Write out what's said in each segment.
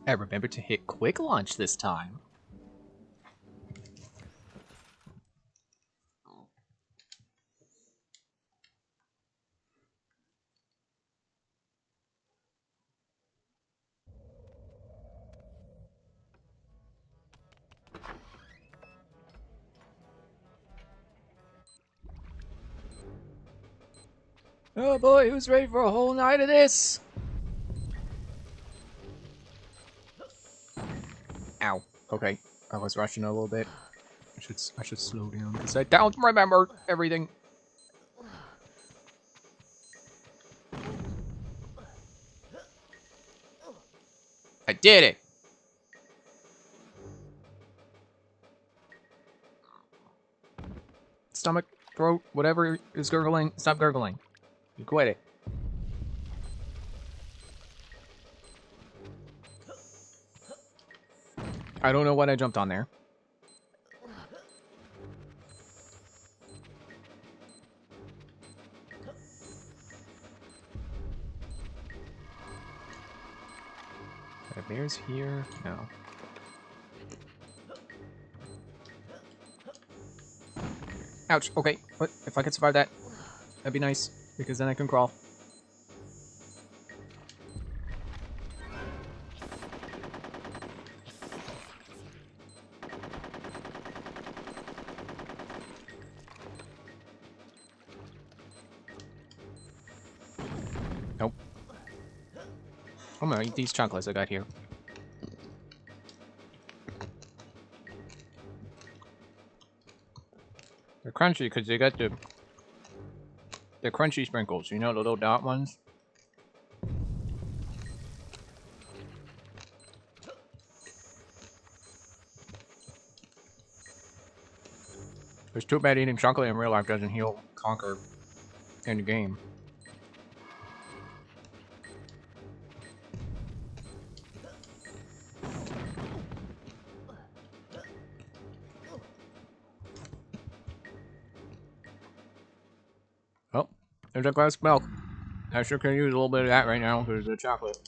And remember to hit quick launch this time. Oh boy, who's ready for a whole night of this? Ow. Okay, I was rushing a little bit. I should slow down because I don't remember everything. I did it. Stomach, throat, whatever is gurgling, stop gurgling. You quit it. I don't know what I jumped on there. Are bears here? No. Ouch, okay. What? If I could survive that, that'd be nice, because then I can crawl. Nope. I'm gonna eat these chocolates I got here. They're crunchy because they got the crunchy sprinkles, you know, the little dot ones? It's too bad eating chocolate in real life doesn't heal Conker in the game. Oh, there's a glass of milk. I sure could use a little bit of that right now because the chocolate.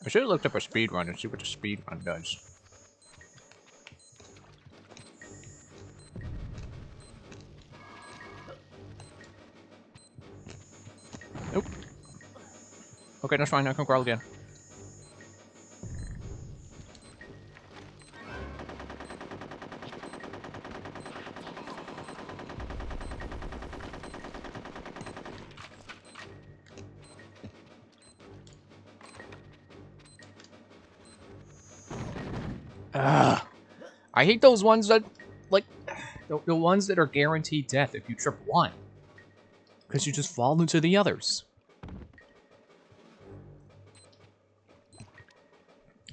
I should have looked up a speed run and see what the speed run does. Nope. Okay, that's fine. I can crawl again. I hate those ones that, like, the ones that are guaranteed death if you trip one. Because you just fall into the others.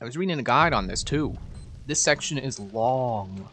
I was reading a guide on this, too. This section is long.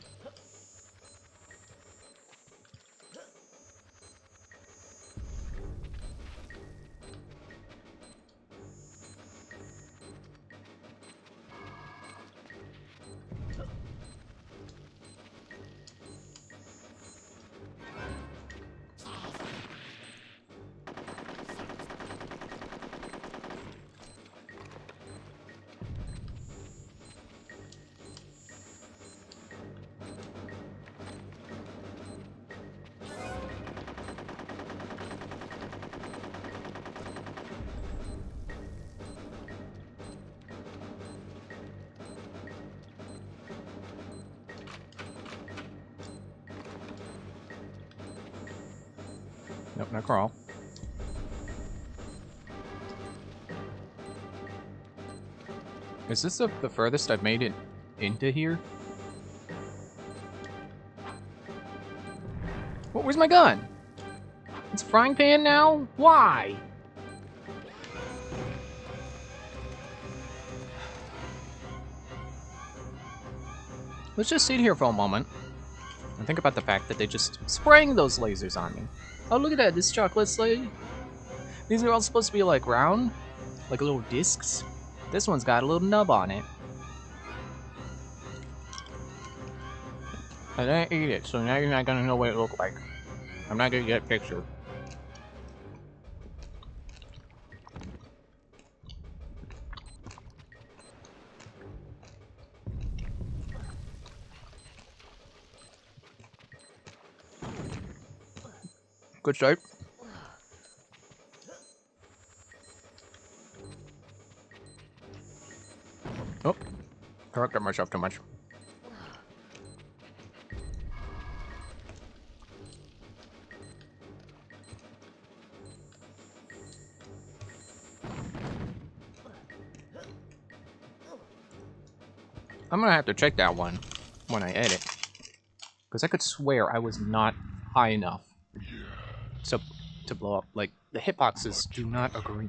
Nope, not crawl. Is this the furthest I've made it into here? What? Where's my gun? It's a frying pan now? Why? Let's just sit here for a moment and think about the fact that they just spraying those lasers on me. Oh, look at that, this chocolate slate. These are all supposed to be like round, like little discs. This one's got a little nub on it. I didn't eat it, so now you're not gonna know what it looked like. I'm not gonna get a picture. Good start. Oh, corrected myself too much. I'm gonna have to check that one when I edit. Because I could swear I was not high enough to blow up. Like, the hitboxes do not agree.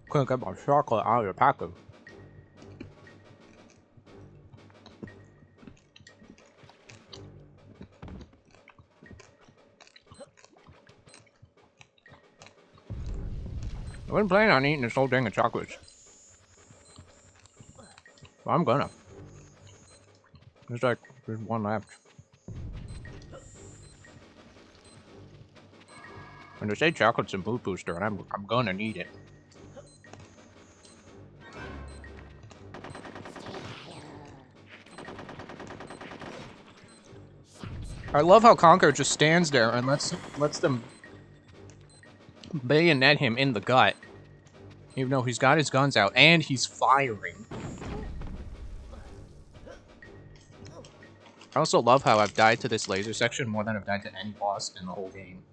Couldn't get my chocolate out of the package. I wasn't planning on eating this whole thing of chocolates. But I'm gonna. There's one left. And they say chocolate's a mood booster, and I'm gonna need it. I love how Conker just stands there and lets them bayonet him in the gut. Even though he's got his guns out and he's firing. I also love how I've died to this laser section more than I've died to any boss in the whole game.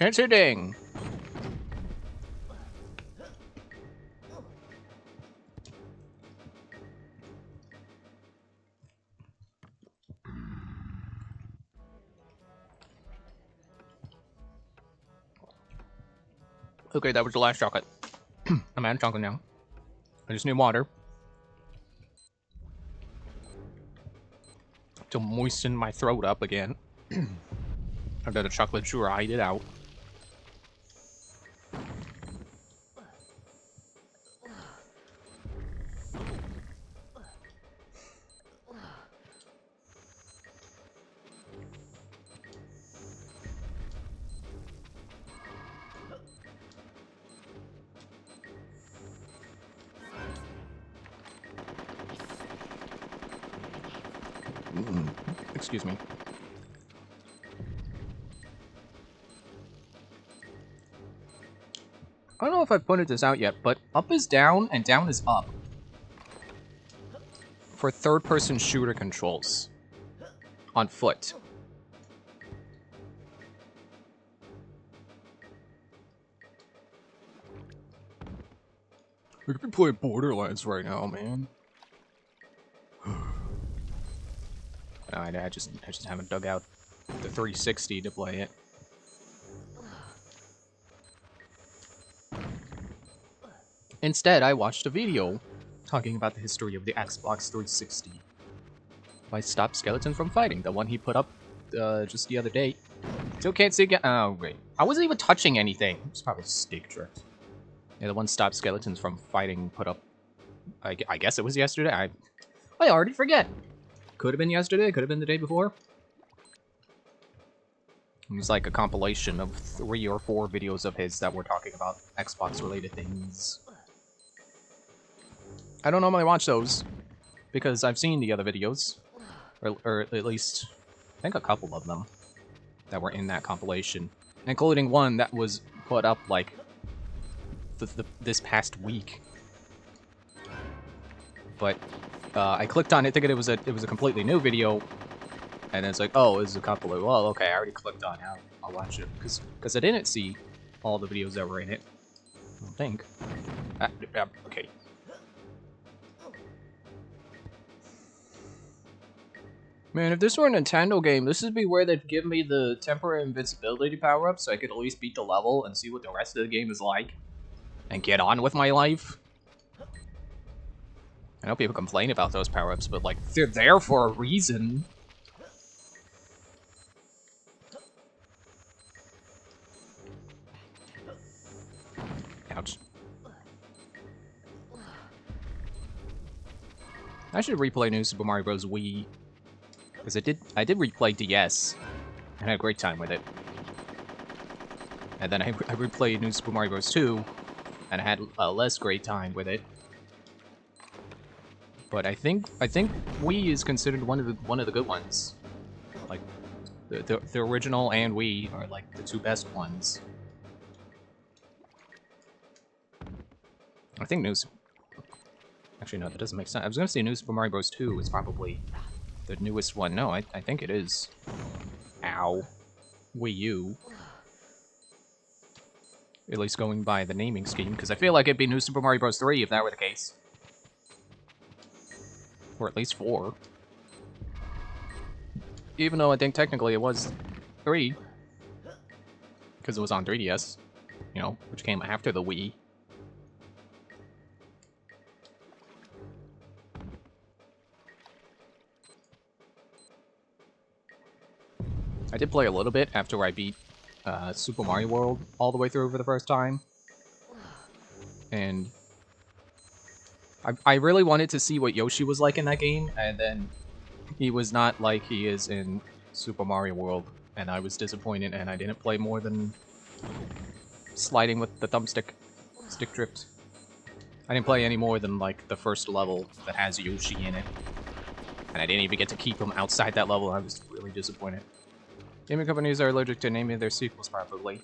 It's hitting. Okay, that was the last chocolate. I'm out of chocolate now. I just need water to moisten my throat up again. I've got a chocolate dried it out. Excuse me. I don't know if I've pointed this out yet, but up is down and down is up for third-person shooter controls on foot. We could be playing Borderlands right now, man. I just haven't dug out the 360 to play it. Instead, I watched a video talking about the history of the Xbox 360 by Stop Skeleton from Fighting, the one he put up just the other day. Still can't see again. Oh, wait. I wasn't even touching anything. It's probably stick drift. Yeah, the one Stop Skeletons from Fighting put up. I guess it was yesterday. I already forget. Could have been yesterday. Could have been the day before. It was like a compilation of 3 or 4 videos of his that were talking about Xbox-related things. I don't normally watch those because I've seen the other videos, or at least I think a couple of them that were in that compilation, including one that was put up like this past week. But I clicked on it thinking it was a completely new video, and it's like, oh, it's a couple of, well, okay, I already clicked on it. I'll watch it because I didn't see all the videos that were in it. I don't think. Okay. Man, if this were a Nintendo game, this would be where they'd give me the temporary invincibility power-up so I could at least beat the level and see what the rest of the game is like. And get on with my life. I know people complain about those power-ups, but, like, they're there for a reason. Ouch. I should replay New Super Mario Bros. Wii. Because I did replay DS, and had a great time with it. And then I replayed New Super Mario Bros. 2, and I had a less great time with it. But I think Wii is considered one of the good ones. Like the original and Wii are like the 2 best ones. I think actually no, that doesn't make sense. I was gonna say New Super Mario Bros. 2 is probably the newest one. No, I think it is. Ow. Wii U. At least going by the naming scheme, because I feel like it'd be New Super Mario Bros. 3 if that were the case. Or at least 4. Even though I think technically it was 3. Because it was on 3DS. You know, which came after the Wii. I did play a little bit after I beat Super Mario World all the way through for the first time. And I really wanted to see what Yoshi was like in that game, and then he was not like he is in Super Mario World, and I was disappointed, and I didn't play more than sliding with the thumbstick, stick drift. I didn't play any more than like the first level that has Yoshi in it, and I didn't even get to keep him outside that level. I was really disappointed. Gaming companies are allergic to naming their sequels properly.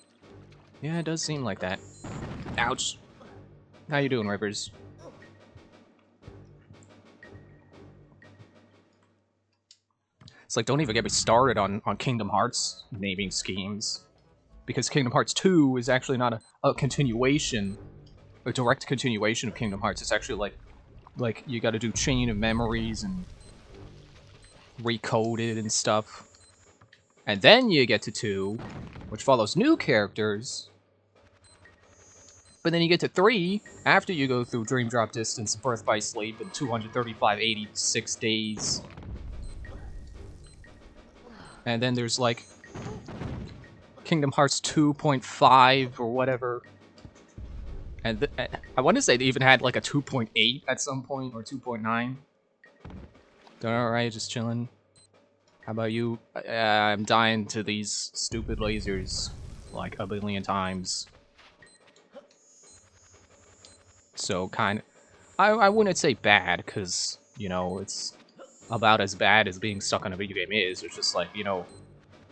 Yeah, it does seem like that. Ouch. How you doing, Rivers? It's like, don't even get me started on Kingdom Hearts naming schemes. Because Kingdom Hearts 2 is actually not a continuation, a direct continuation of Kingdom Hearts. It's actually like you gotta do Chain of Memories and recode it and stuff. And then you get to 2, which follows new characters. But then you get to 3, after you go through Dream Drop Distance, Birth by Sleep, and 23586 days. And then there's, like, Kingdom Hearts 2.5 or whatever. And I want to say they even had, like, a 2.8 at some point, or 2.9. Doing alright, just chilling. How about you? I'm dying to these stupid lasers like a billion times. So kind of, I wouldn't say bad, because, you know, it's about as bad as being stuck on a video game is. It's just like, you know,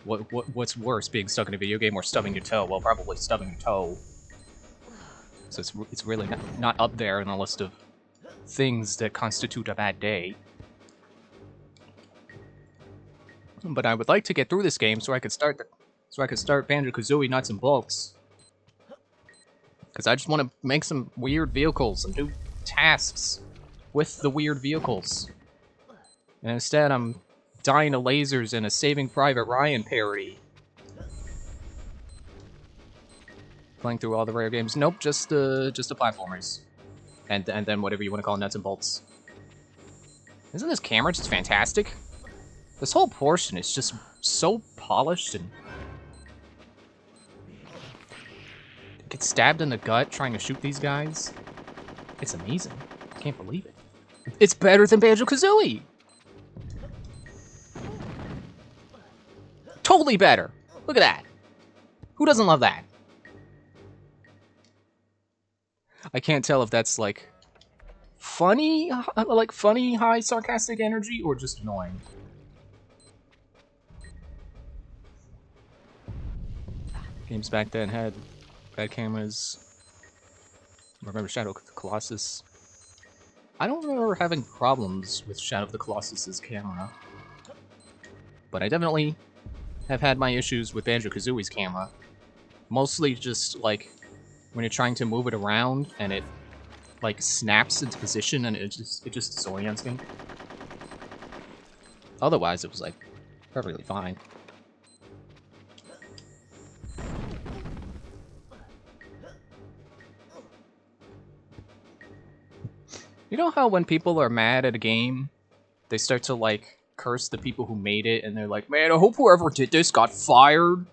what's worse, being stuck in a video game or stubbing your toe? Well, probably stubbing your toe. So it's really not up there in the list of things that constitute a bad day. But I would like to get through this game so I could start Banjo-Kazooie Nuts and Bolts. Because I just want to make some weird vehicles and do tasks with the weird vehicles. And instead I'm dying to lasers in a Saving Private Ryan parody. Playing through all the rare games. Nope, just the platformers. and then whatever you want to call nuts and bolts. Isn't this camera just fantastic? This whole portion is just so polished and... Get stabbed in the gut trying to shoot these guys. It's amazing. I can't believe it. It's better than Banjo-Kazooie! Totally better! Look at that! Who doesn't love that? I can't tell if that's like funny high sarcastic energy or just annoying. Games back then had bad cameras. Remember Shadow of the Colossus? I don't remember having problems with Shadow of the Colossus's camera, but I definitely have had my issues with Banjo-Kazooie's camera. Mostly just like when you're trying to move it around and it like snaps into position and it just disorients me. Otherwise, it was like perfectly fine. You know how when people are mad at a game, they start to like curse the people who made it, and they're like, "Man, I hope whoever did this got fired."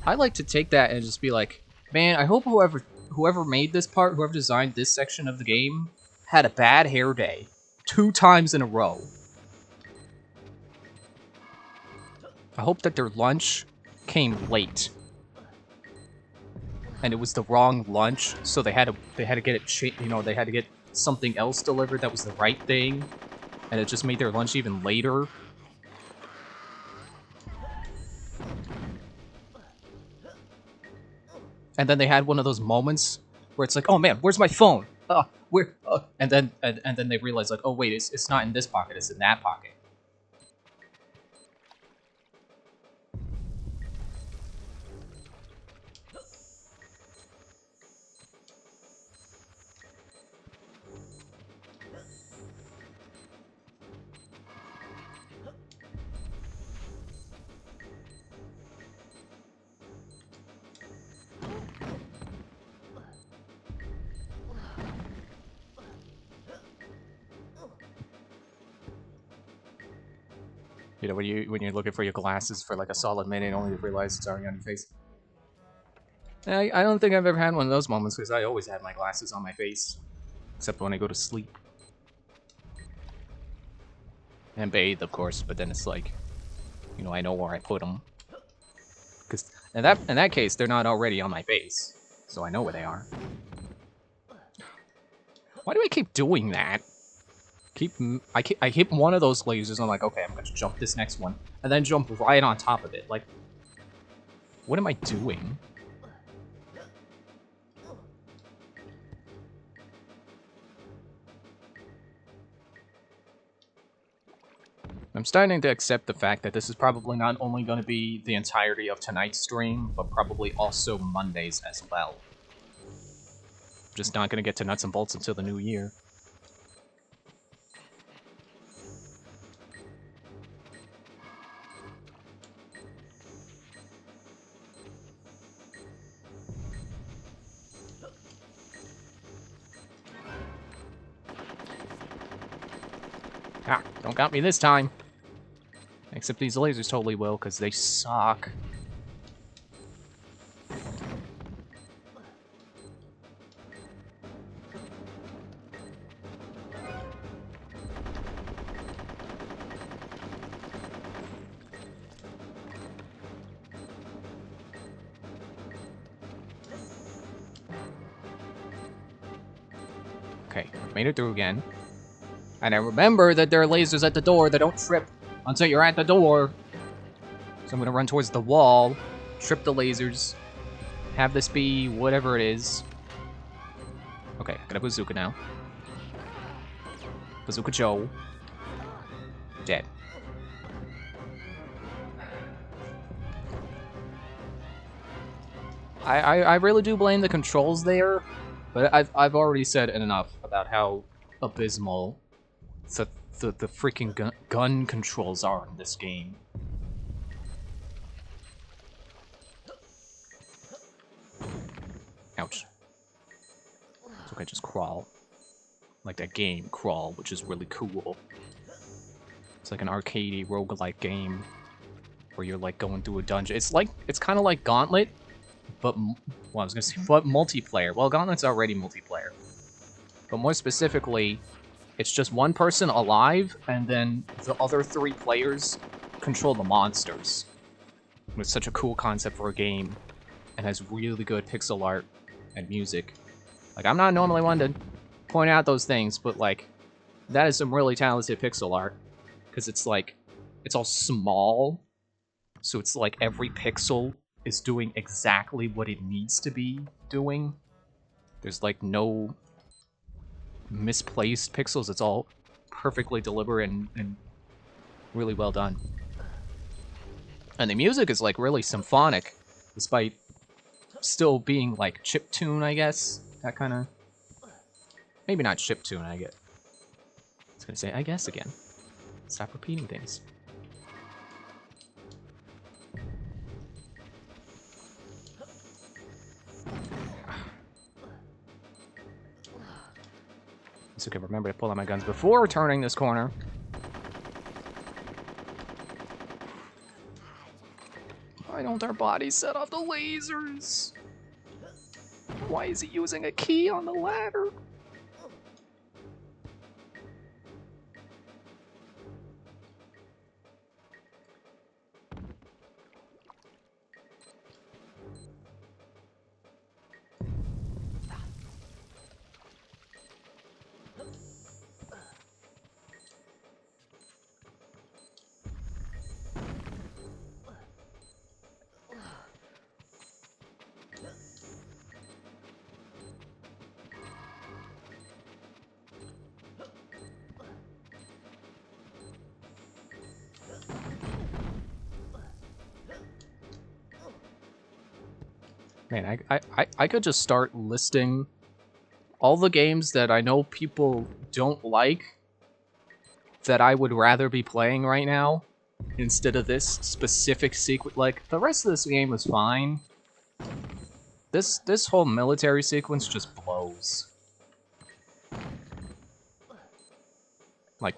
I like to take that and just be like, "Man, I hope whoever made this part, whoever designed this section of the game, had a bad hair day 2 times in a row. I hope that their lunch came late, and it was the wrong lunch, so they had to get it, they had to get something else delivered that was the right thing, and it just made their lunch even later." And then they had one of those moments where it's like, "Oh man, where's my phone? Where?" And then they realize like, "Oh wait, it's not in this pocket, it's in that pocket." You know, when you're looking for your glasses for like a solid minute, only to realize it's already on your face. I don't think I've ever had one of those moments because I always have my glasses on my face, except when I go to sleep and bathe, of course. But then it's like, you know, I know where I put them, because in that case they're not already on my face, so I know where they are. Why do I keep doing that? I hit one of those lasers, I'm like, okay, I'm gonna jump this next one, and then jump right on top of it. Like, what am I doing? I'm starting to accept the fact that this is probably not only going to be the entirety of tonight's stream, but probably also Mondays as well. Just not going to get to nuts and bolts until the new year. Ha! Don't got me this time. Except these lasers totally will, because they suck. Okay, made it through again. And I remember that there are lasers at the door that don't trip until you're at the door. So I'm gonna run towards the wall, trip the lasers, have this be whatever it is. Okay, I got a bazooka now. Bazooka Joe. Dead. I really do blame the controls there, but I've already said enough about how abysmal the freaking gun controls are in this game. Ouch. So I just crawl. Like that game, Crawl, which is really cool. It's like an arcadey roguelike game where you're like going through a dungeon. It's kind of like Gauntlet, but well, I was gonna say, but multiplayer. Well, Gauntlet's already multiplayer, but more specifically, it's just one person alive, and then the other 3 players control the monsters. It's such a cool concept for a game, and has really good pixel art and music. Like, I'm not normally one to point out those things, but like, that is some really talented pixel art, because it's like, it's all small, so it's like every pixel is doing exactly what it needs to be doing. There's like no misplaced pixels. It's all perfectly deliberate and really well done. And the music is like really symphonic, despite still being like chiptune, I guess. That kind of... Maybe not chiptune, I get. I was gonna say, I guess again. Stop repeating things. So I can remember to pull out my guns before turning this corner. Why don't our bodies set off the lasers? Why is he using a key on the ladder? Man, I could just start listing all the games that I know people don't like that I would rather be playing right now instead of this specific sequence. Like, the rest of this game was fine. This whole military sequence just blows. Like,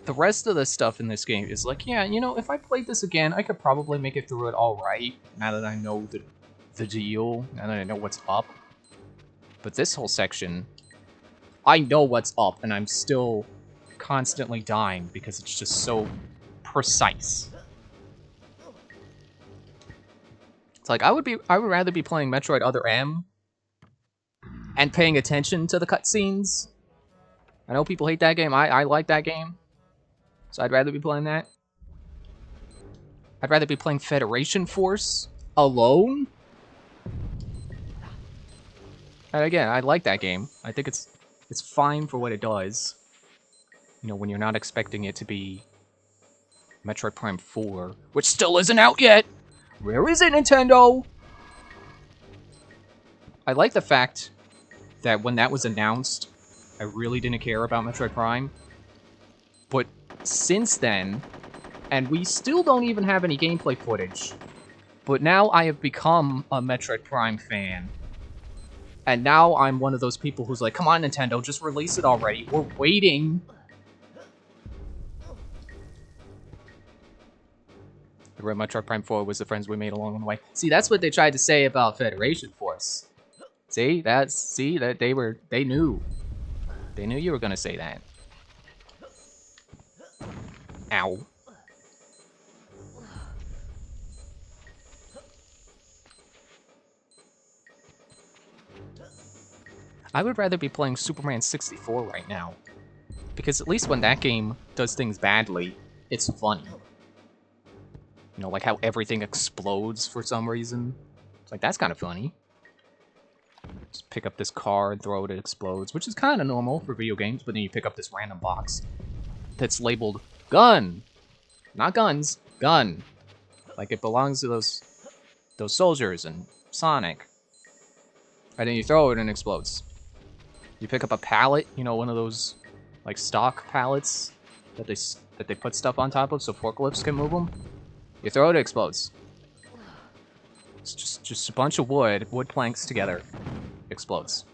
the rest of the stuff in this game is like, yeah, you know, if I played this again, I could probably make it through it alright, now that I know the deal, now that I know what's up. But this whole section, I know what's up, and I'm still constantly dying because it's just so precise. It's like, I would rather be playing Metroid Other M and paying attention to the cutscenes. I know people hate that game. I like that game. So I'd rather be playing that. I'd rather be playing Federation Force alone. And again, I like that game. I think it's fine for what it does. You know, when you're not expecting it to be Metroid Prime 4, which still isn't out yet. Where is it, Nintendo? I like the fact that when that was announced, I really didn't care about Metroid Prime. But since then, and we still don't even have any gameplay footage, but now I have become a Metroid Prime fan. And now I'm one of those people who's like, come on, Nintendo, just release it already. We're waiting. The Red Metroid Prime 4 was the friends we made along the way. See, that's what they tried to say about Federation Force. See, that they knew. They knew you were gonna say that. Ow. I would rather be playing Superman 64 right now. Because at least when that game does things badly, it's funny. You know, like how everything explodes for some reason. It's like, that's kind of funny. Just pick up this car and throw it, it explodes, which is kind of normal for video games, but then you pick up this random box that's labeled gun. Not guns, gun. Like it belongs to those soldiers and Sonic. And then you throw it and it explodes. You pick up a pallet, you know, one of those like stock pallets that they put stuff on top of so forklifts can move them. You throw it, it explodes. It's just a bunch of wood planks together. Explodes.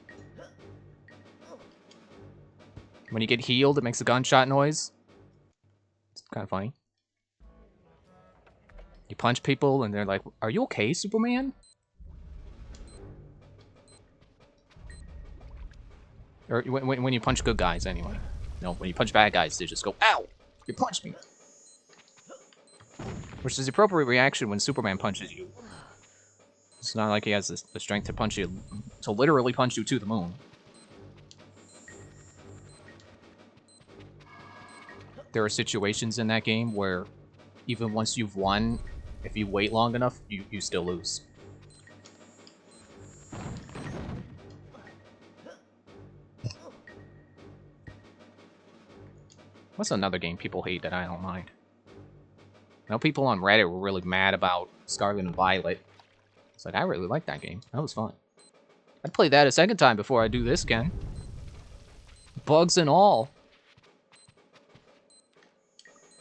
When you get healed, it makes a gunshot noise. It's kind of funny. You punch people, and they're like, "Are you okay, Superman?" Or when you punch good guys, anyway. No, when you punch bad guys, they just go, "Ow! You punched me!" Which is the appropriate reaction when Superman punches you. It's not like he has the strength to punch you, to literally punch you to the moon. There are situations in that game where even once you've won, if you wait long enough, you still lose. What's another game people hate that I don't mind? I know people on Reddit were really mad about Scarlet and Violet. It's like, I really like that game. That was fun. I'd play that a second time before I do this again. Bugs and all.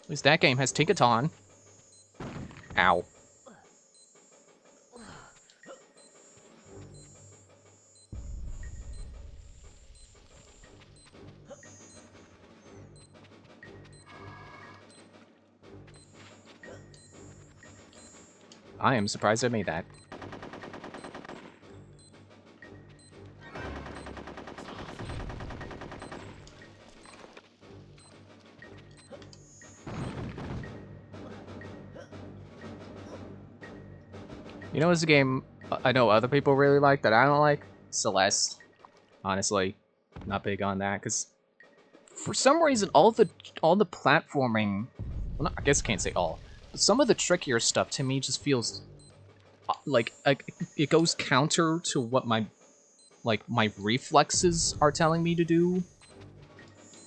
At least that game has Tinkaton. Ow. I am surprised I made that. You know, it's a game I know other people really like that I don't like? Celeste. Honestly, not big on that, because for some reason, all the platforming... Well, I guess I can't say all. But some of the trickier stuff to me just feels... like it goes counter to what my reflexes are telling me to do.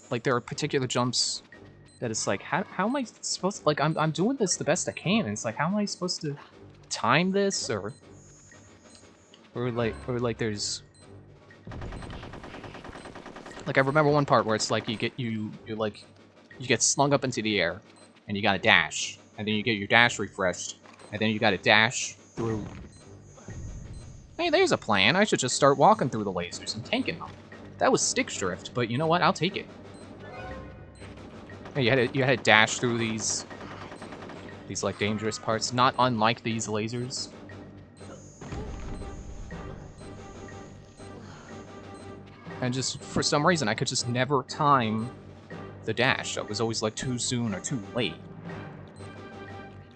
Like, there are particular jumps that it's like, how am I supposed to... Like, I'm doing this the best I can, and it's like, how am I supposed to time this, or like there's... Like, I remember one part where it's like you get slung up into the air, and you gotta dash, and then you get your dash refreshed, and then you gotta dash through... Hey, there's a plan. I should just start walking through the lasers and tanking them. That was stick drift, but you know what? I'll take it. Hey, you had to dash through these like dangerous parts, not unlike these lasers. And just for some reason, I could just never time the dash. It was always like too soon or too late.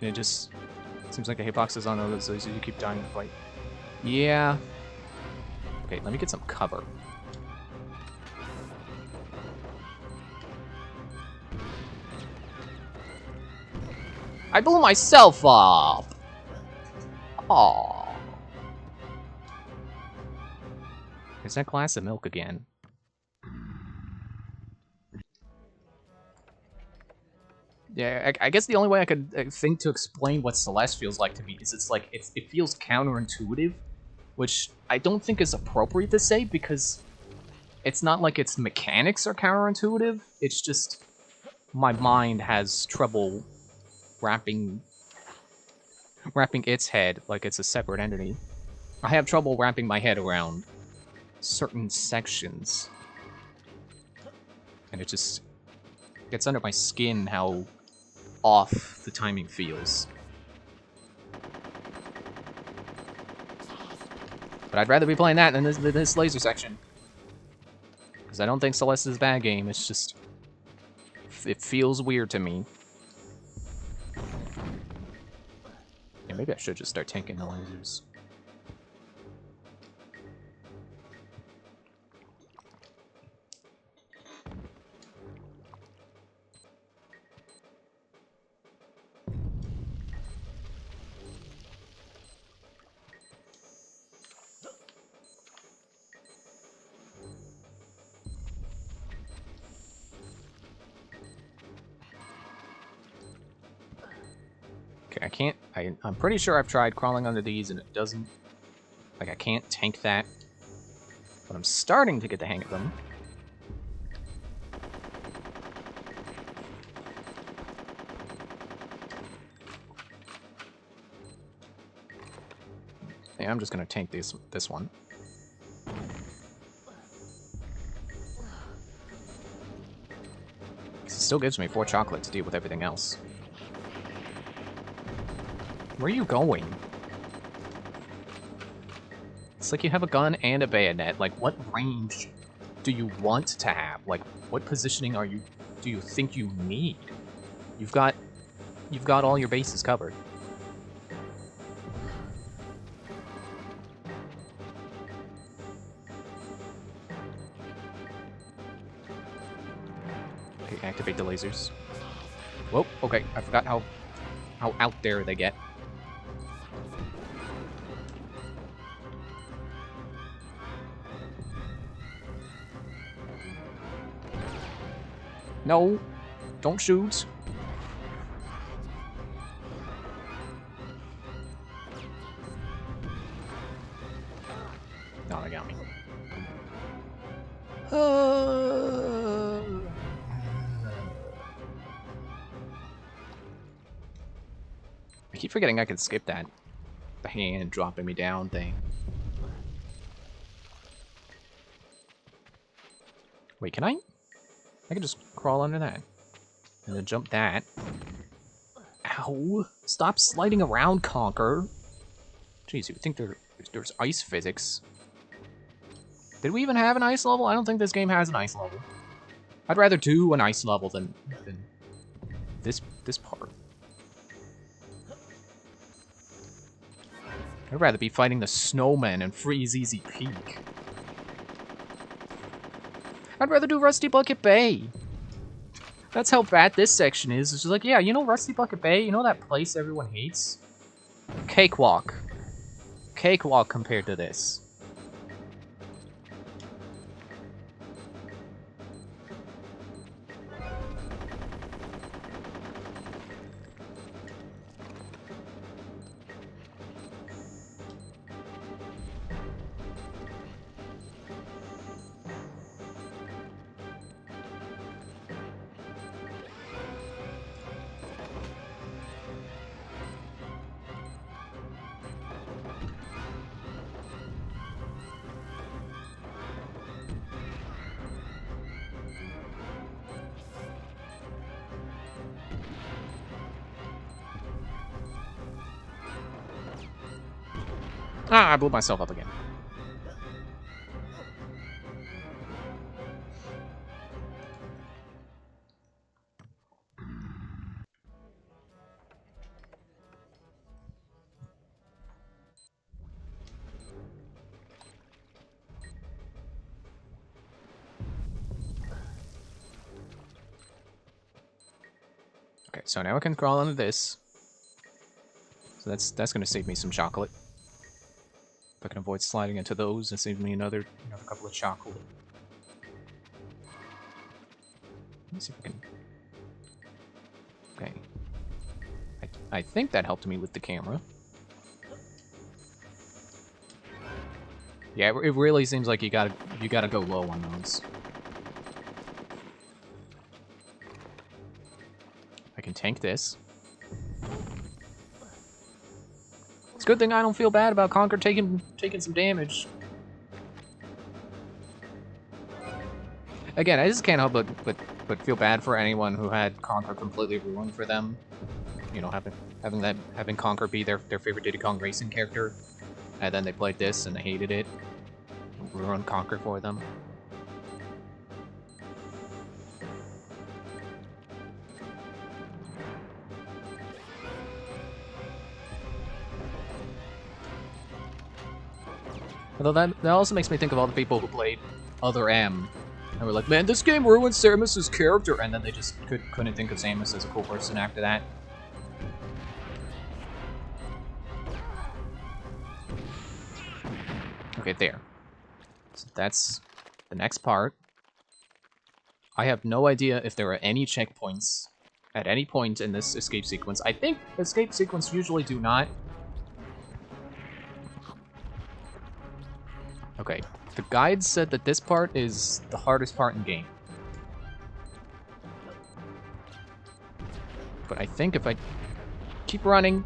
And it just seems like the hitbox is on those lasers. You keep dying to fight. Yeah. Okay, let me get some cover. I blew myself up! Aww. There's that glass of milk again. Yeah, I guess the only way I could think to explain what Celeste feels like to me is it's like, it feels counterintuitive, which I don't think is appropriate to say, because it's not like its mechanics are counterintuitive, it's just my mind has trouble wrapping its head like it's a separate entity. I have trouble wrapping my head around certain sections. And it just gets under my skin how off the timing feels. But I'd rather be playing that than this laser section. Because I don't think Celeste is a bad game, it's just... it feels weird to me. Yeah, maybe I should just start tanking the lasers. Okay, I can't... I'm pretty sure I've tried crawling under these and it doesn't... Like, I can't tank that. But I'm starting to get the hang of them. Yeah, I'm just gonna tank this one. still gives me 4 chocolate to deal with everything else. Where are you going? It's like you have a gun and a bayonet. Like, what range do you want to have? Like, what positioning do you think you need? You've got all your bases covered. Okay, activate the lasers. Whoa, okay, I forgot how out there they get. No, don't shoot. No, they got me. I keep forgetting I can skip that. The hand dropping me down thing. Wait, can I? I can just crawl under that. And then jump that. Ow! Stop sliding around, Conker! Jeez, you would think there's ice physics. Did we even have an ice level? I don't think this game has an ice level. I'd rather do an ice level than this part. I'd rather be fighting the snowman and Freeze Easy Peak. I'd rather do Rusty Bucket Bay. That's how bad this section is. It's just like, yeah, you know Rusty Bucket Bay? You know that place everyone hates? Cakewalk. Cakewalk compared to this. Ah, I blew myself up again. Okay, so now I can crawl under this. So that's gonna save me some chocolate. If I can avoid sliding into those, that saves me another couple of chocolate. Let me see if I can... Okay. I think that helped me with the camera. Yeah, it really seems like you gotta go low on those. I can tank this. It's a good thing I don't feel bad about Conker taking some damage. Again, I just can't help but feel bad for anyone who had Conker completely ruined for them. You know, having Conker be their favorite Diddy Kong Racing character, and then they played this and they hated it. Ruined Conker for them. Although that also makes me think of all the people who played Other M and were like, man, this game ruined Samus's character, and then they just couldn't think of Samus as a cool person after that. Okay, there. So that's the next part. I have no idea if there are any checkpoints at any point in this escape sequence. I think escape sequences usually do not. Okay, the guide said that this part is the hardest part in game. But I think if I keep running...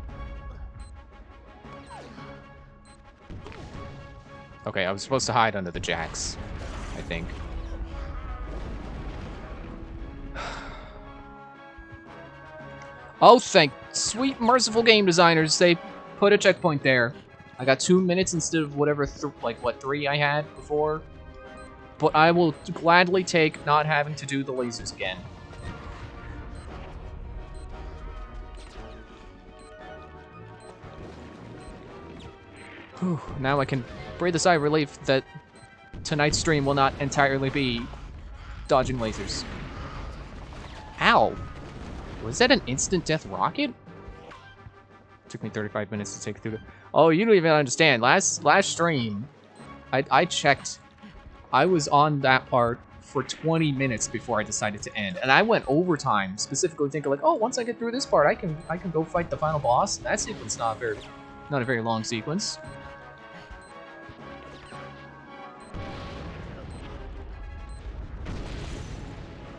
Okay, I was supposed to hide under the jacks, I think. Oh, thank sweet merciful game designers. They put a checkpoint there. I got 2 minutes instead of whatever, 3 I had before. But I will gladly take not having to do the lasers again. Whew, now I can breathe a sigh of relief that tonight's stream will not entirely be dodging lasers. Ow! Was that an instant death rocket? Took me 35 minutes to take through the... Oh, you don't even understand. Last stream, I checked. I was on that part for 20 minutes before I decided to end. And I went overtime, specifically thinking like, oh, once I get through this part, I can go fight the final boss. And that sequence not a very long sequence.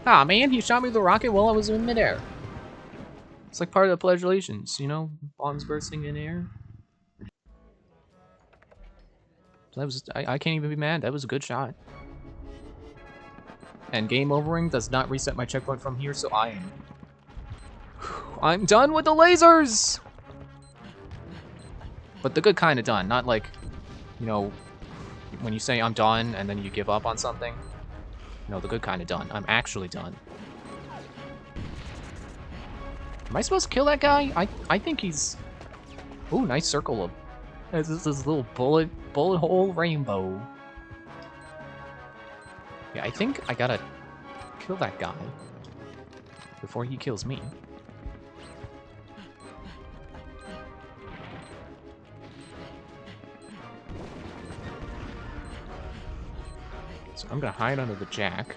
Ah, man, he shot me with a rocket while I was in midair. It's like part of the Pledge of Allegiance, you know? Bombs bursting in air. That was... I can't even be mad. That was a good shot. And game overing does not reset my checkpoint from here, so I'm done with the lasers! But the good kind of done, not like, you know, when you say I'm done and then you give up on something. No, the good kind of done. I'm actually done. Am I supposed to kill that guy? I think he's... Ooh, nice circle of... This little bullet hole rainbow. Yeah, I think I gotta kill that guy before he kills me. So I'm gonna hide under the jack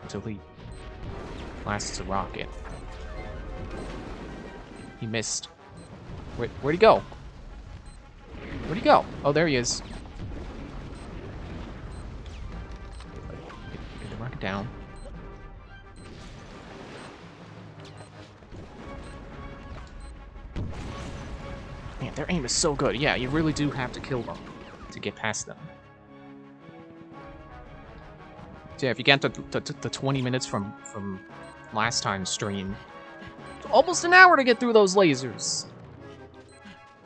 until he blasts a rocket. He missed. Where'd he go? Where'd he go? Oh, there he is. Get the rocket down. Man, their aim is so good. Yeah, you really do have to kill them to get past them. So yeah, if you get the 20 minutes from last time's stream, it's almost an hour to get through those lasers.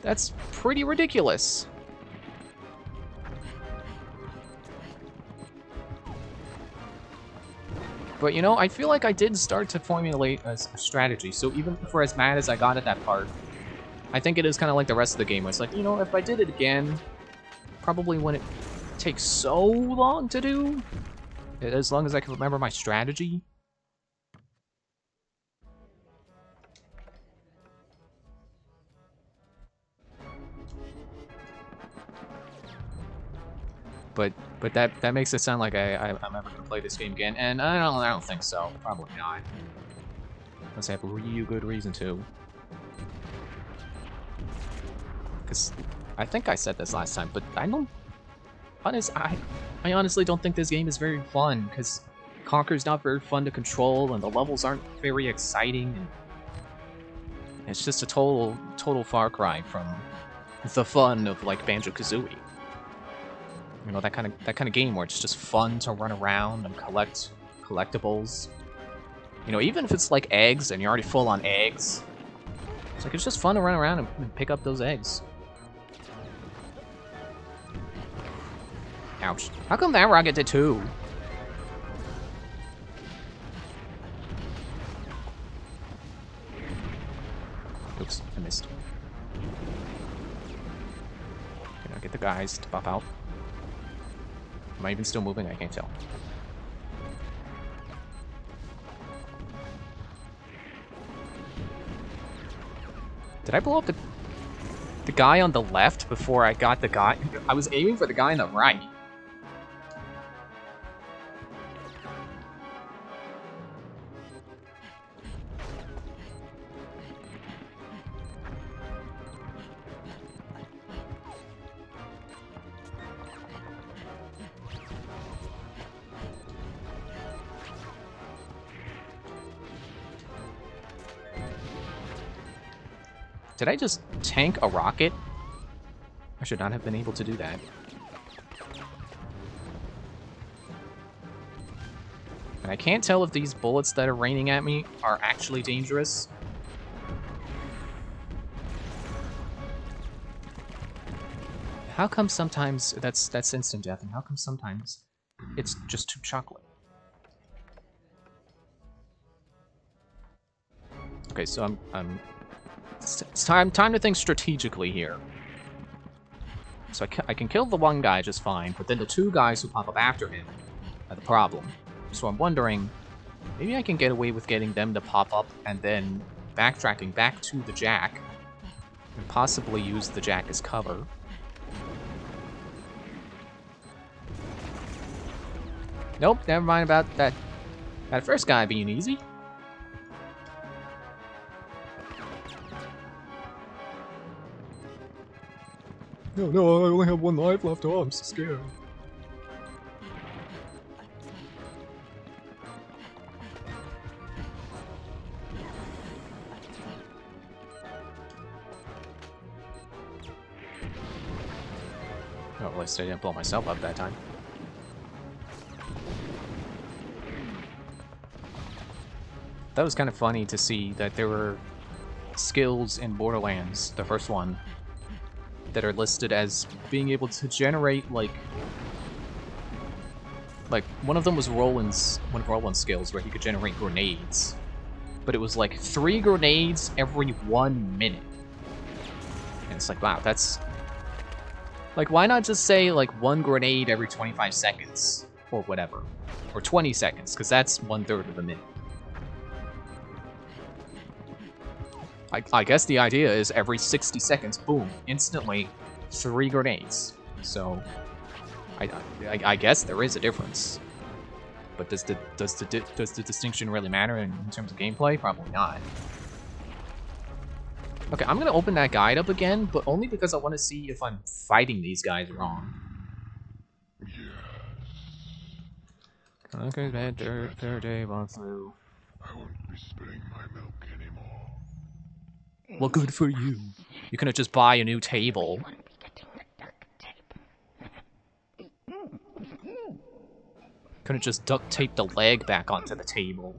That's pretty ridiculous. But you know, I feel like I did start to formulate a strategy. So even for as mad as I got at that part, I think it is kind of like the rest of the game. It's like, you know, if I did it again, probably wouldn't take so long to do. As long as I can remember my strategy. But that makes it sound like I'm ever gonna play this game again, and I don't think so. Probably not. Unless I have a real good reason to. Because I think I said this last time, but I honestly don't think this game is very fun, because Conker's not very fun to control, and the levels aren't very exciting, and it's just a total far cry from the fun of like Banjo-Kazooie. You know, that kind of game where it's just fun to run around and collect collectibles. You know, even if it's like eggs and you're already full on eggs, it's like it's just fun to run around and pick up those eggs. Ouch. How come that rocket did 2? Oops, I missed. Can I get the guys to pop out? Am I even still moving? I can't tell. Did I blow up the guy on the left before I got the guy? I was aiming for the guy on the right. Did I just tank a rocket? I should not have been able to do that. And I can't tell if these bullets that are raining at me are actually dangerous, How come sometimes that's instant death, and how come sometimes it's just too chocolate? Okay, so it's time to think strategically here. So I can kill the one guy just fine, but then the two guys who pop up after him are the problem. So I'm wondering, maybe I can get away with getting them to pop up and then backtracking back to the Jack, and possibly use the Jack as cover. Nope, never mind about that first guy being easy. No, I only have one life left. Oh, I'm so scared. Oh, at least I didn't blow myself up that time. That was kind of funny to see that there were skills in Borderlands, the first one, that are listed as being able to generate, like one of them was one of Roland's skills where he could generate grenades. But it was like 3 grenades every 1 minute. And it's like, wow, that's... Like, why not just say, like, 1 grenade every 25 seconds? Or whatever. Or 20 seconds, because that's 1/3 of a minute. I guess the idea is every 60 seconds, boom, instantly 3 grenades. So, I guess there is a difference. But does the distinction really matter in terms of gameplay? Probably not. Okay, I'm gonna open that guide up again, but only because I want to see if I'm fighting these guys wrong. Okay, that third day walk through. I won't be spilling my milk anymore. Well, good for you. You couldn't just buy a new table. Couldn't just duct tape the leg back onto the table.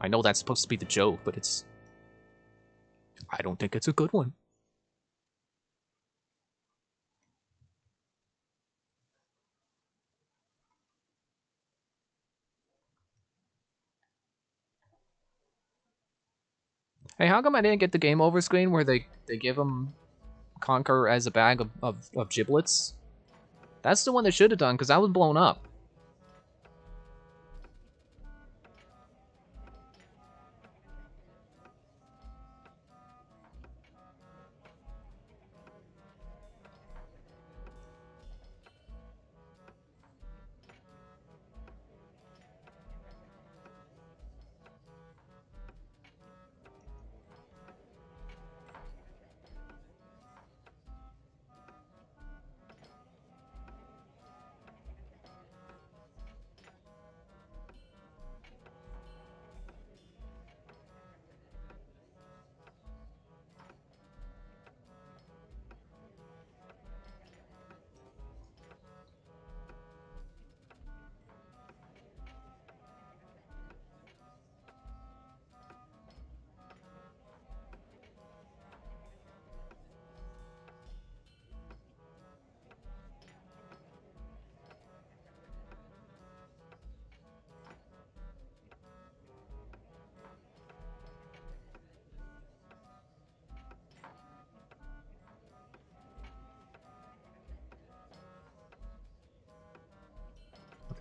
I know that's supposed to be the joke, but it's... I don't think it's a good one. Hey, how come I didn't get the game over screen where they give him Conker as a bag of giblets? That's the one they should have done, because that was blown up.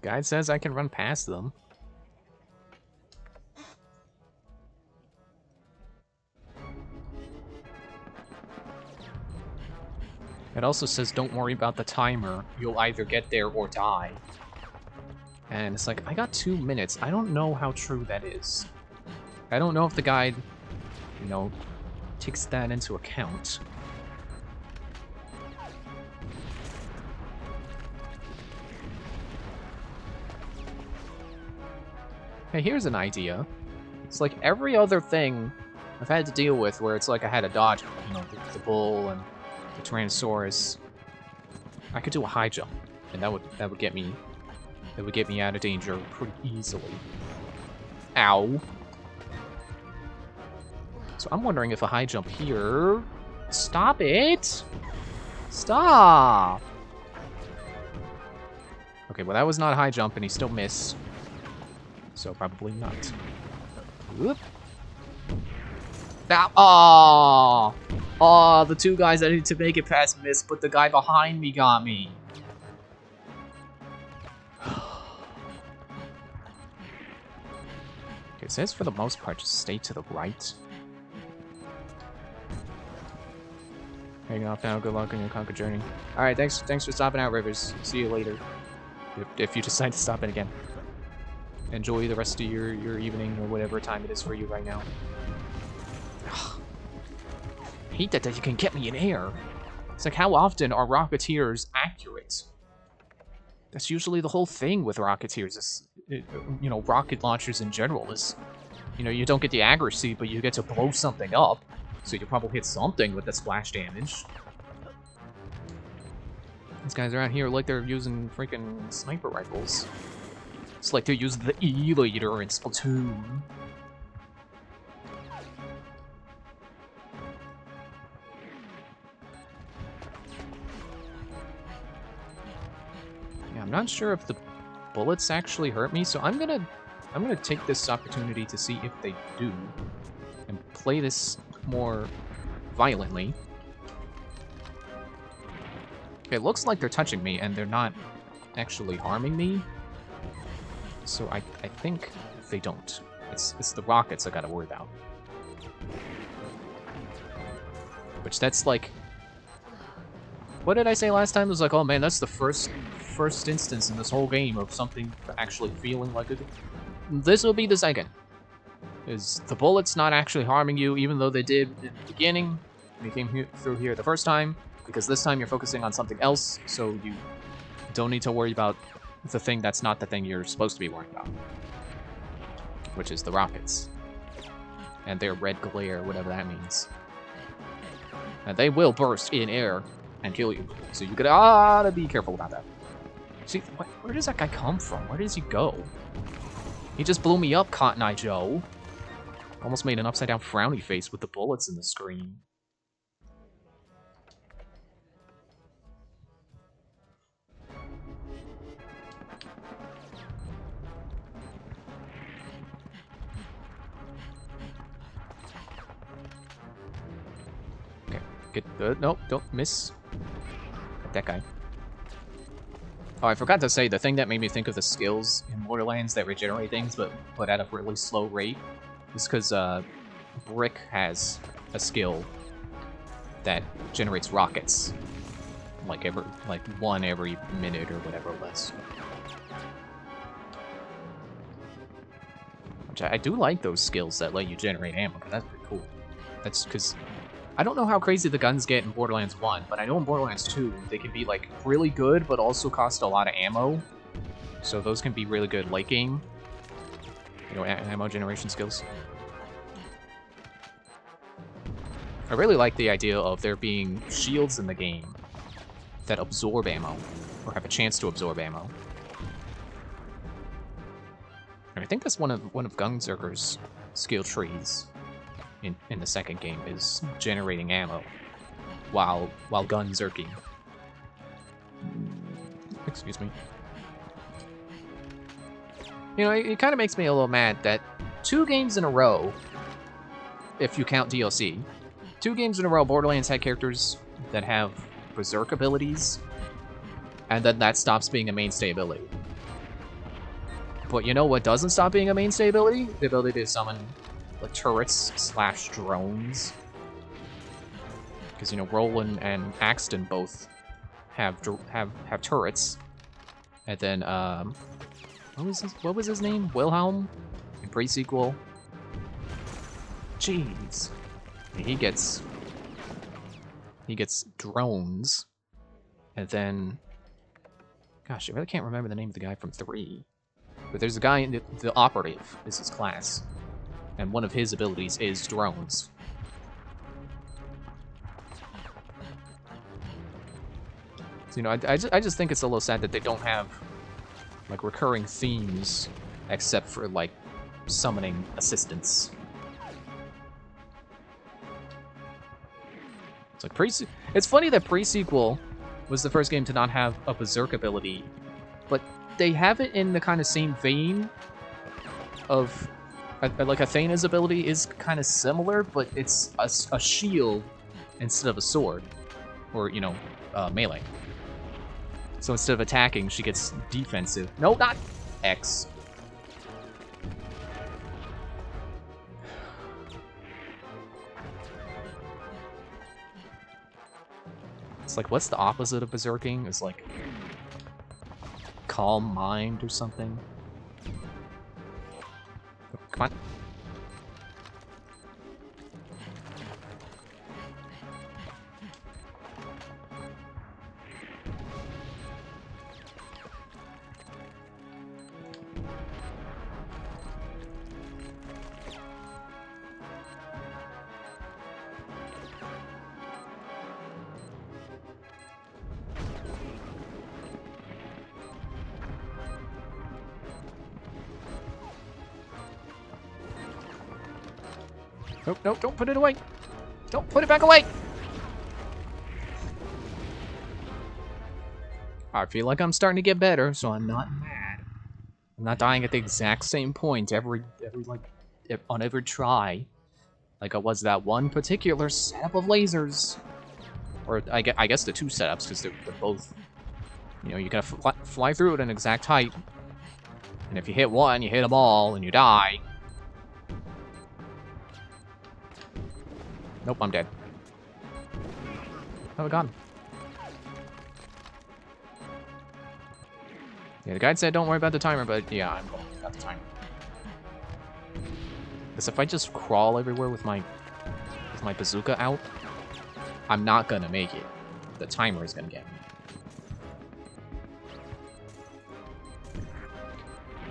The guide says I can run past them. It also says don't worry about the timer. You'll either get there or die. And it's like, I got 2 minutes. I don't know how true that is. I don't know if the guide, you know, takes that into account. Hey, here's an idea. It's like every other thing I've had to deal with where it's like I had to dodge, you know, the bull and the Tyrannosaurus. I could do a high jump, and that would get me out of danger pretty easily. Ow. So I'm wondering if a high jump here... Stop it! Stop! Okay, well that was not a high jump and he still missed. So probably not. Whoop. Now, oh, the two guys that need to make it past missed, but the guy behind me got me. Okay, it says for the most part, just stay to the right. Hang off now. Good luck on your Conker journey. All right, thanks for stopping out, Rivers. See you later. If you decide to stop it again. Enjoy the rest of your evening or whatever time it is for you right now. I hate that you can get me in air. It's like, how often are Rocketeers accurate? That's usually the whole thing with Rocketeers. Is, you know, rocket launchers in general is, you know, you don't get the accuracy, but you get to blow something up. So you probably hit something with the splash damage. These guys are out here like they're using freaking sniper rifles. It's like they're using the E-Leader in Splatoon. Yeah, I'm not sure if the bullets actually hurt me, so I'm gonna take this opportunity to see if they do, and play this more violently. Okay, it looks like they're touching me, and they're not actually harming me. So I think they don't. It's the rockets I gotta worry about. Which that's like, what did I say last time? It was like, oh man, that's the first instance in this whole game of something actually feeling like it. This will be the second. Is the bullets not actually harming you, even though they did in the beginning when you came through here the first time, because this time you're focusing on something else, so you don't need to worry about the thing that's not the thing you're supposed to be worrying about, which is the rockets and their red glare, whatever that means. And they will burst in air and kill you, so you gotta be careful about that. See, where does that guy come from? Where does he go? He just blew me up, Cotton Eye Joe. Almost made an upside-down frowny face with the bullets in the screen. Okay, get nope, don't miss. Got that guy. Oh, I forgot to say, the thing that made me think of the skills in Borderlands that regenerate things, but at a really slow rate, is because Brick has a skill that generates rockets, like one every minute or whatever less. Which I do like those skills that let you generate ammo, because that's pretty cool. That's because I don't know how crazy the guns get in Borderlands 1, but I know in Borderlands 2 they can be like really good, but also cost a lot of ammo. So those can be really good late game, you know, ammo generation skills. I really like the idea of there being shields in the game that absorb ammo, or have a chance to absorb ammo. And I think that's one of Gunzerker's skill trees in the second game, is generating ammo while gunzerking. Excuse me. You know, it kind of makes me a little mad that 2 games in a row, if you count DLC, 2 games in a row Borderlands had characters that have berserk abilities, and then that stops being a mainstay ability. But you know what doesn't stop being a mainstay ability? The ability to summon like turrets / drones. Because, you know, Roland and Axton both have turrets. And then what was his name? Wilhelm in pre-sequel. Jeez. He gets drones. And then, gosh, I really can't remember the name of the guy from 3. But there's a guy in the operative is his class. And one of his abilities is drones. So, you know, I just think it's a little sad that they don't have like recurring themes except for like summoning assistants. It's like It's funny that pre-sequel was the first game to not have a berserk ability, but they have it in the kind of same vein of like Athena's ability is kind of similar, but it's a shield instead of a sword, or melee. So instead of attacking, she gets defensive. No, not X. It's like, what's the opposite of berserking? It's like calm mind or something. Come on. Nope, nope, don't put it away. Don't put it back away. I feel like I'm starting to get better, so I'm not mad. I'm not dying at the exact same point on every try. Like I was that one particular setup of lasers. Or I guess the two setups, because they're both, you gotta fly through at an exact height. And if you hit one, you hit them all, and you die. Nope, I'm dead. Oh, my God. Yeah, the guide said don't worry about the timer, but yeah, I'm going about the timer. Because if I just crawl everywhere with my bazooka out, I'm not gonna make it. The timer is gonna get me.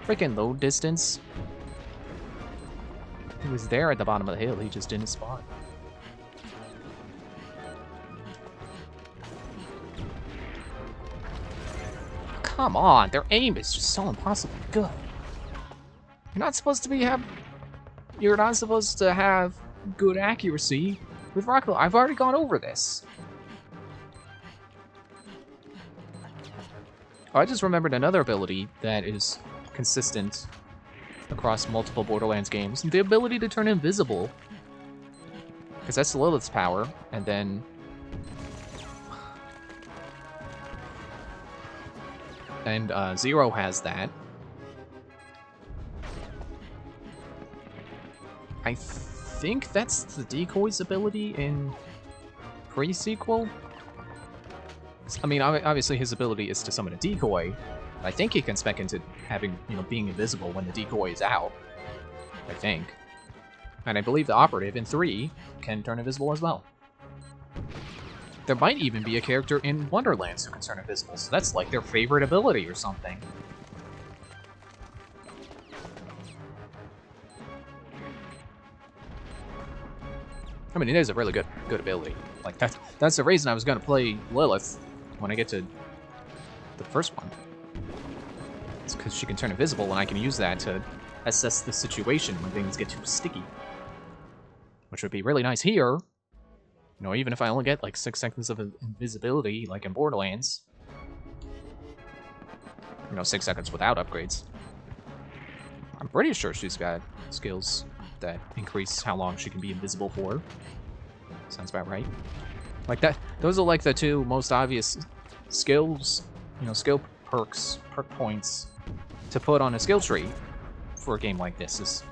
Freaking load distance. He was there at the bottom of the hill, he just didn't spawn. Come on, their aim is just so impossibly good. You're not supposed to have good accuracy with rocket. I've already gone over this. Oh, I just remembered another ability that is consistent across multiple Borderlands games. The ability to turn invisible. Because that's Lilith's power, and then Zero has that. I think that's the decoy's ability in pre-sequel. I mean, obviously his ability is to summon a decoy. I think he can spec into having, being invisible when the decoy is out. I think. And I believe the operative in 3 can turn invisible as well. There might even be a character in Wonderlands who can turn invisible, so that's like their favorite ability or something. I mean, it is a really good ability. Like that's the reason I was gonna play Lilith when I get to the first one. It's because she can turn invisible, and I can use that to assess the situation when things get too sticky. Which would be really nice here. Even if I only get like 6 seconds of invisibility, like in Borderlands. 6 seconds without upgrades. I'm pretty sure she's got skills that increase how long she can be invisible for. Sounds about right. Like that. Those are like the two most obvious skills, skill perk points to put on a skill tree for a game like this is,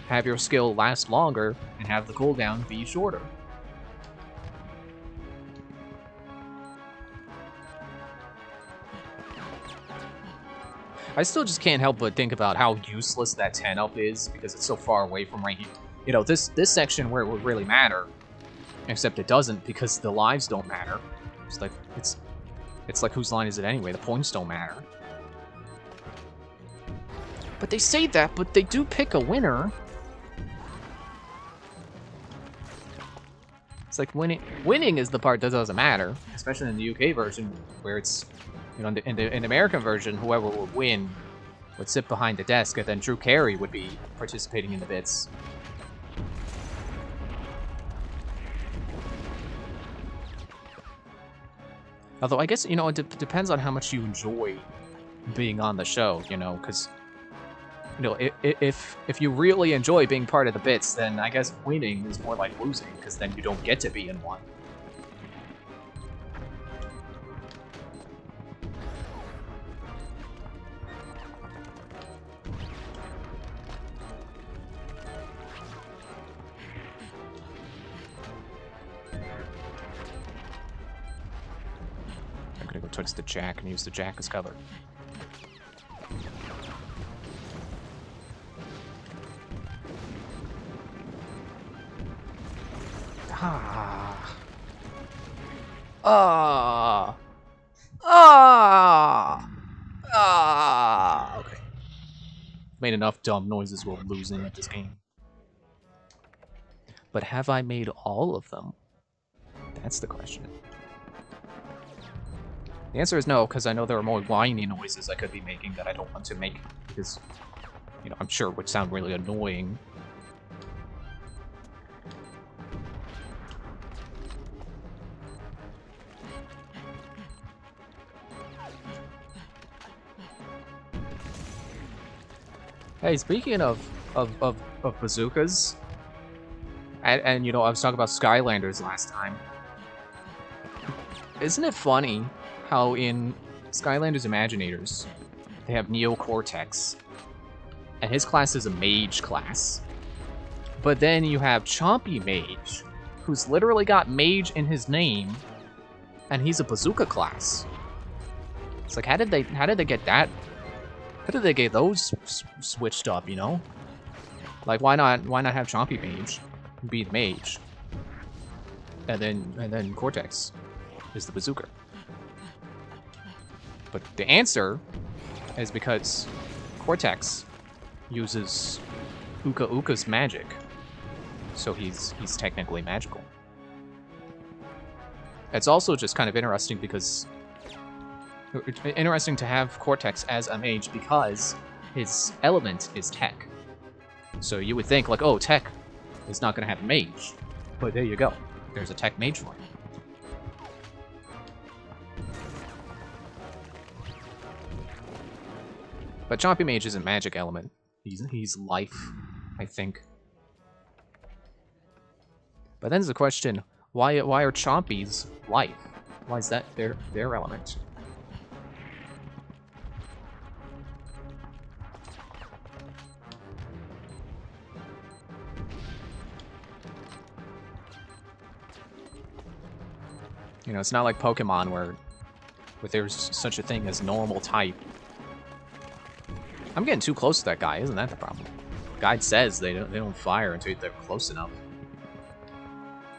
have your skill last longer and have the cooldown be shorter. I still just can't help but think about how useless that 10-up is because it's so far away from right here. This section where it would really matter, except it doesn't because the lives don't matter. It's like whose line is it anyway? The points don't matter. But they say that, but they do pick a winner. It's like winning is the part that doesn't matter, especially in the UK version where it's. In the American version, whoever would win would sit behind the desk, and then Drew Carey would be participating in the bits. Although I guess, you know, it depends on how much you enjoy being on the show, you know, because, you know, if you really enjoy being part of the bits, then I guess winning is more like losing, because then you don't get to be in one. I'm gonna go towards the jack and use the jack as cover. Ah. Ah. Ah. Ah. Okay. Made enough dumb noises while losing at this game. But have I made all of them? That's the question. The answer is no, because I know there are more whiny noises I could be making that I don't want to make, because, you know, I'm sure it would sound really annoying. Hey, speaking of bazookas, and you know, I was talking about Skylanders last time. Isn't it funny how in Skylanders Imaginators, they have Neo Cortex, and his class is a mage class. But then you have Chompy Mage, who's literally got mage in his name, and he's a bazooka class. It's like, how did they get that? How did they get those switched up, you know? Like, why not have Chompy Mage be the mage, and then Cortex is the bazooka? But the answer is because Cortex uses Uka Uka's magic, so he's technically magical. It's also just kind of interesting because to have Cortex as a mage because his element is tech. So you would think like, oh, tech is not going to have a mage, but there you go. There's a tech mage for him. But Chompy Mage isn't magic element. He's life, I think. But then there's the question, why are Chompies life? Why is that their element? You know, it's not like Pokemon where there's such a thing as normal type. I'm getting too close to that guy, isn't that the problem? Guide says they don't fire until they're close enough.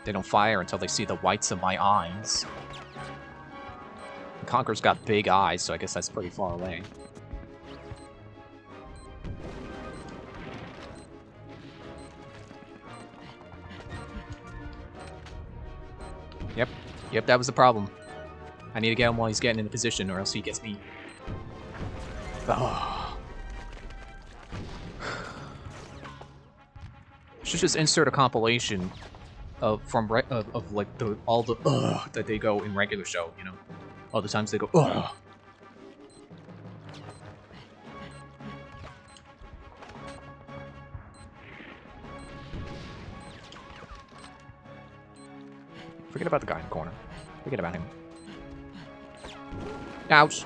They don't fire until they see the whites of my eyes. Conker's got big eyes, so I guess that's pretty far away. Yep, that was the problem. I need to get him while he's getting into position, or else he gets me. Oh. Should just insert a compilation of like all the that they go in regular show, you know, all the times they go ugh. Forget about the guy in the corner. Forget about him. Ouch.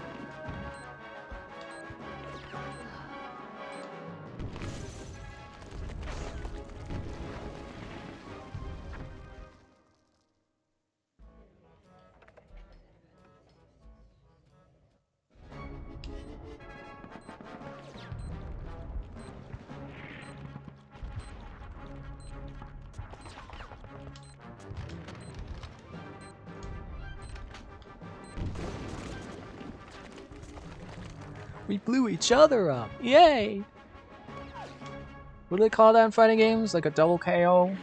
We blew each other up. Yay! What do they call that in fighting games? Like a double KO?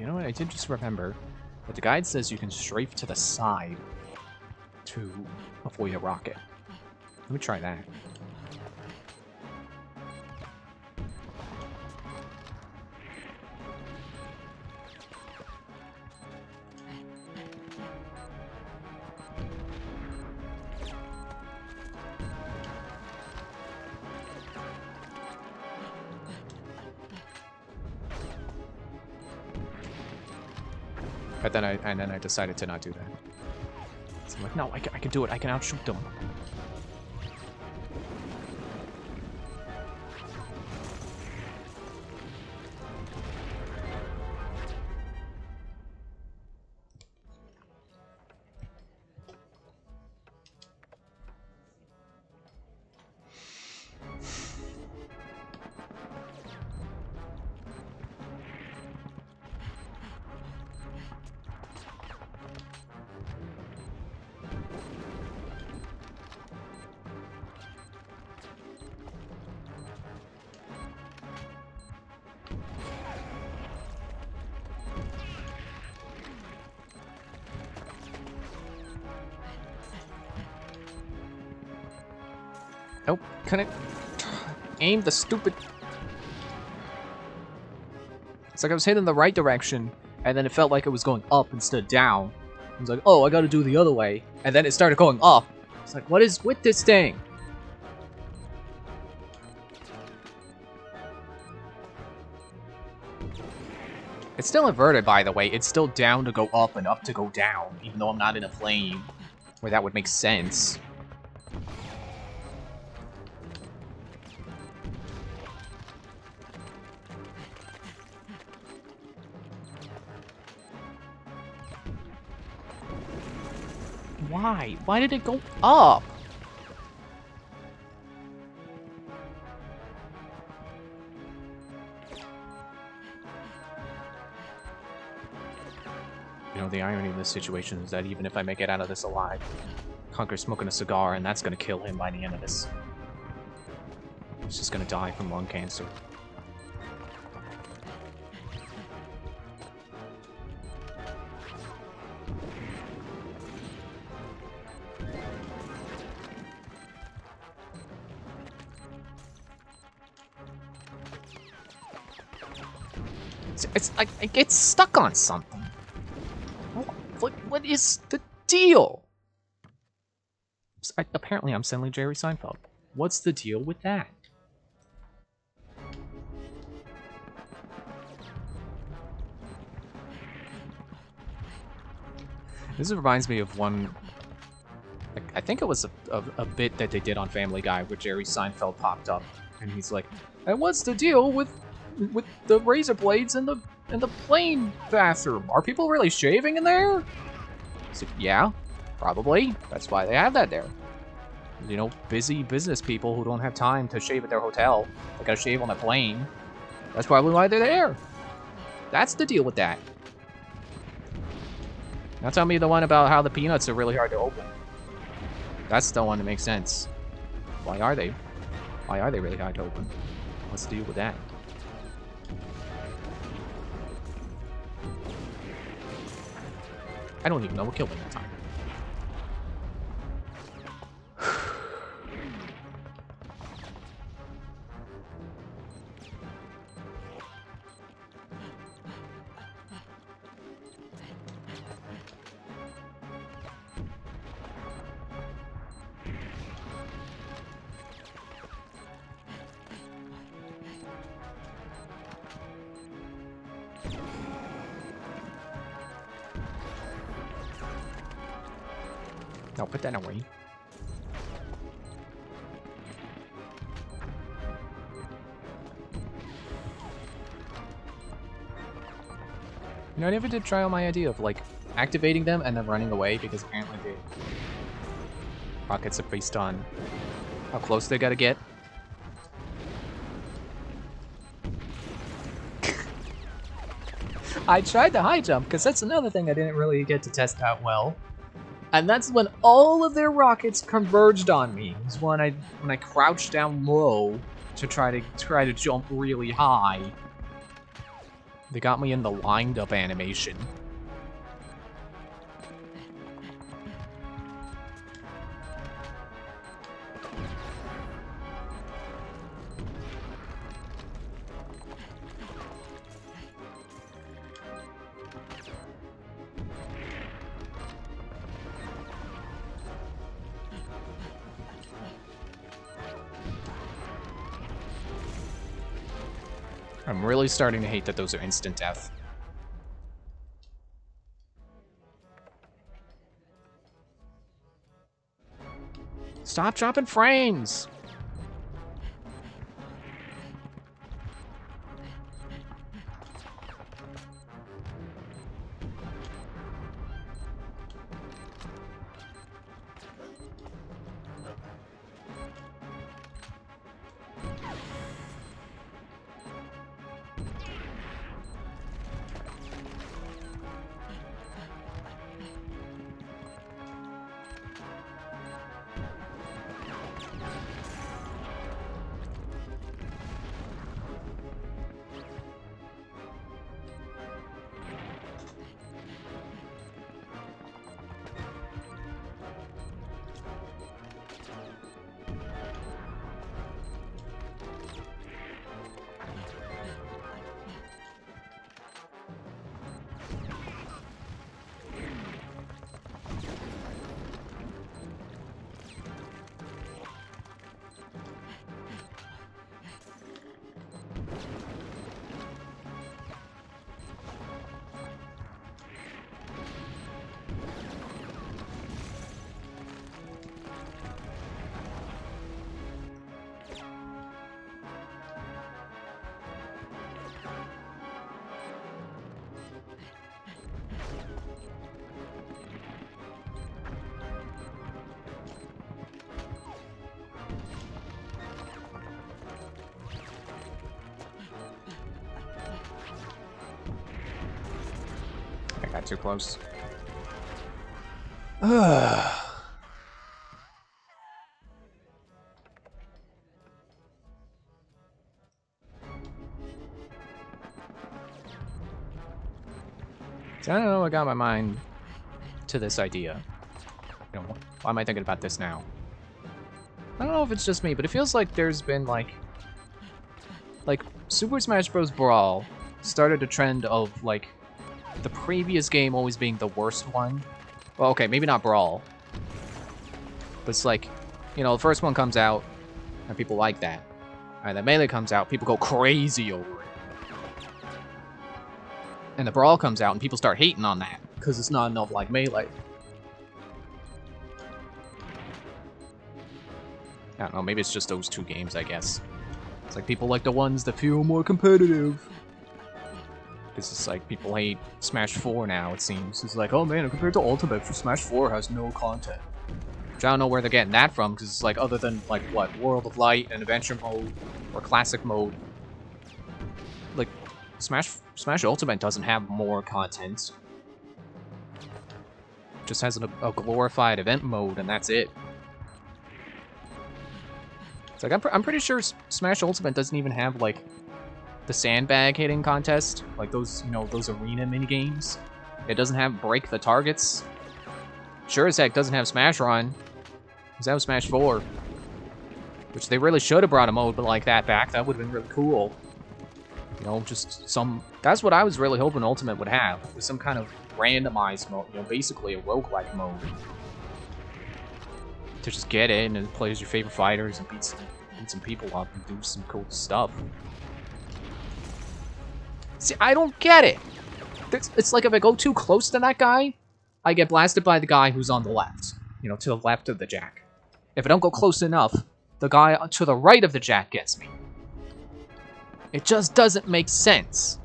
you know what? I did just remember that the guide says you can strafe to the side to avoid a rocket. Let me try that. But then I decided to not do that. So I'm like, no, I can do it. I can outshoot them. Nope, couldn't aim the stupid... It's like I was heading the right direction, and then it felt like it was going up instead of down. I was like, oh, I gotta do the other way. And then it started going up. It's like, what is with this thing? It's still inverted, by the way. It's still down to go up and up to go down, even though I'm not in a plane where that would make sense. Why? Why did it go up? You know, the irony of this situation is that even if I make it out of this alive, Conker's smoking a cigar, and that's gonna kill him by the end of this. He's just gonna die from lung cancer. It's like I get stuck on something. What is the deal? Apparently, I'm suddenly Jerry Seinfeld. What's the deal with that? This reminds me of one. I think it was a bit that they did on Family Guy where Jerry Seinfeld popped up, and he's like, "And what's the deal with the razor blades in the plane bathroom? Are people really shaving in there?" So, yeah, probably. That's why they have that there. You know, busy business people who don't have time to shave at their hotel. They gotta shave on a plane. That's probably why they're there. That's the deal with that. Now tell me the one about how the peanuts are really hard to open. That's the one that makes sense. Why are they? Why are they really hard to open? What's the deal with that? I don't even know what killed me that time. No, put that away. You know, I never did try out my idea of, like, activating them and then running away, because apparently the rockets are based on how close they gotta get. I tried the high jump, because that's another thing I didn't really get to test out well. And that's when all of their rockets converged on me. It was when I crouched down low to try to jump really high. They got me in the lined up animation. I'm really starting to hate that those are instant death. Stop dropping frames! I got too close. So I don't know what got my mind to this idea. You know, why am I thinking about this now? I don't know if it's just me, but it feels like there's been like Super Smash Bros. Brawl started a trend of like the previous game always being the worst one. Well, okay, maybe not Brawl, but it's like, you know, the first one comes out and people like that, and then Melee comes out, people go crazy over it. And the Brawl comes out and people start hating on that because it's not enough like Melee. I don't know, maybe it's just those two games, I guess. It's like people like the ones that feel more competitive. Because it's like people hate Smash 4 now, it seems. It's like, oh man, compared to Ultimate, Smash 4 has no content. Which I don't know where they're getting that from, because it's like, other than, like, what, World of Light and Adventure Mode, or Classic Mode. Like, Smash Ultimate doesn't have more content. It just has a glorified event mode, and that's it. It's like, I'm pretty sure Smash Ultimate doesn't even have, like, the sandbag hitting contest. Like, those, you know, those arena minigames. It doesn't have break the targets. Sure as heck doesn't have Smash Run. Because that was Smash 4. Which they really should have brought a mode like that back. That would have been really cool. You know, just some... That's what I was really hoping Ultimate would have. Was some kind of randomized mode. You know, basically a roguelike mode. To just get in and play as your favorite fighters and beat some people up and do some cool stuff. See, I don't get it. It's like if I go too close to that guy, I get blasted by the guy who's on the left. You know, to the left of the Jack. If I don't go close enough, the guy to the right of the Jack gets me. It just doesn't make sense.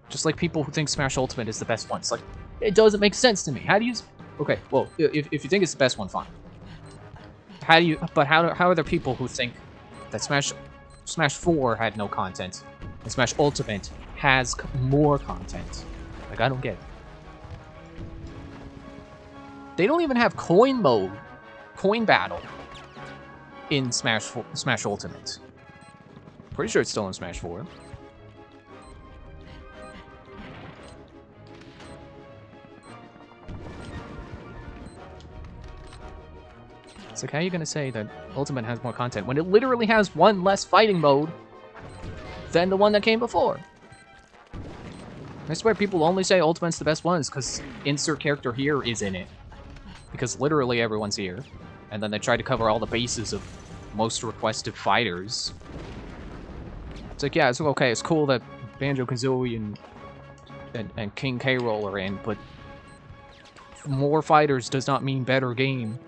Just like people who think Smash Ultimate is the best one. It's like, it doesn't make sense to me. How do you... Okay, well, if you think it's the best one, fine. How do you... But how are there people who think that Smash 4 had no content, and Smash Ultimate has more content? Like, I don't get it. They don't even have coin mode. Coin battle. in Smash Ultimate. Pretty sure it's still in Smash 4. It's like, how are you gonna say that Ultimate has more content when it literally has one less fighting mode than the one that came before? I swear people only say Ultimate's the best one because insert character here is in it. Because literally everyone's here. And then they try to cover all the bases of most requested fighters. It's like, yeah, it's okay, it's cool that Banjo-Kazooie and King K. Rool are in, but more fighters does not mean better game.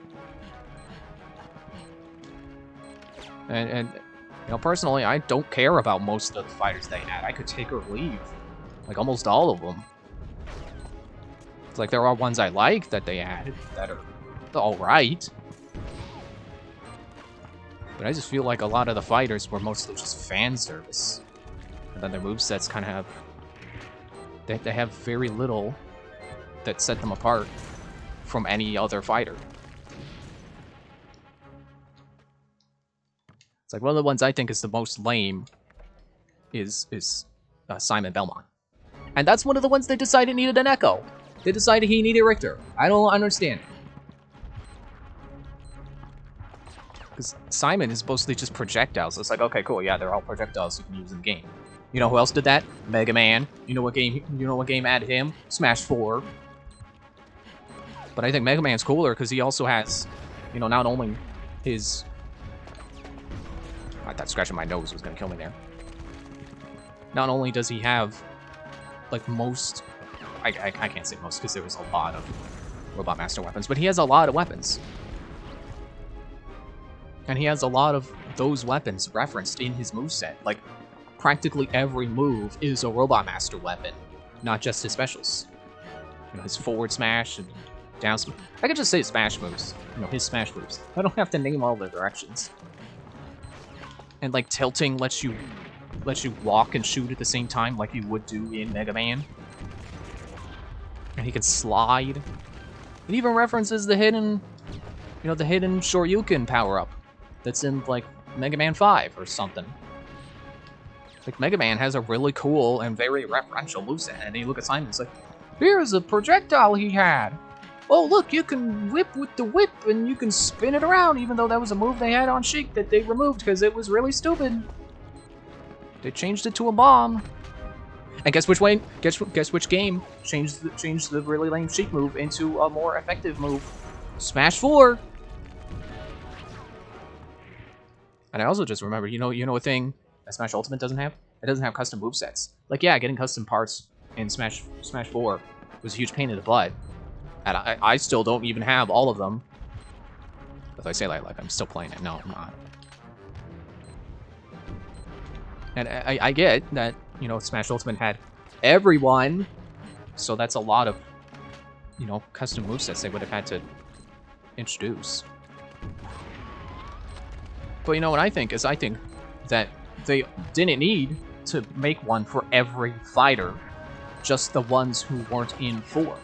And you know, personally, I don't care about most of the fighters they had. I could take or leave. Like, almost all of them. It's like, there are ones I like that they added that are alright. But I just feel like a lot of the fighters were mostly just fan service. And then their movesets kind of have... They have very little that set them apart from any other fighter. It's like, one of the ones I think is the most lame is Simon Belmont. And that's one of the ones they decided needed an Echo. They decided he needed Richter. I don't understand. Because Simon is mostly just projectiles. It's like, okay, cool, yeah, they're all projectiles you can use in the game. You know who else did that? Mega Man. You know what game added him? Smash 4. But I think Mega Man's cooler because he also has, you know, not only his... I thought scratching my nose was gonna kill me there. Not only does he have, like, most... I can't say most because there was a lot of Robot Master weapons, but he has a lot of weapons. And he has a lot of those weapons referenced in his moveset. Like, practically every move is a Robot Master weapon, not just his specials. You know, his forward smash and down smash. I could just say smash moves. You know, his smash moves. I don't have to name all the directions. And, like, tilting lets you walk and shoot at the same time like you would do in Mega Man. And he can slide. It even references the hidden, you know, the hidden Shoryuken power-up that's in, like, Mega Man 5 or something. Like, Mega Man has a really cool and very referential moveset, and then you look at Simon, it's like, here's a projectile he had! Oh, look, you can whip with the whip, and you can spin it around, even though that was a move they had on Sheik that they removed because it was really stupid. They changed it to a bomb. And guess which way? Guess which game changed the really lame Sheik move into a more effective move? Smash 4. And I also just remembered, you know a thing that Smash Ultimate doesn't have? It doesn't have custom movesets. Like, yeah, getting custom parts in Smash 4 was a huge pain in the butt. And I still don't even have all of them. If I say like I'm still playing it. No, I'm not. And I get that, you know, Smash Ultimate had everyone, so that's a lot of, you know, custom movesets they would have had to introduce. But you know what I think is, I think that they didn't need to make one for every fighter, just the ones who weren't in 4.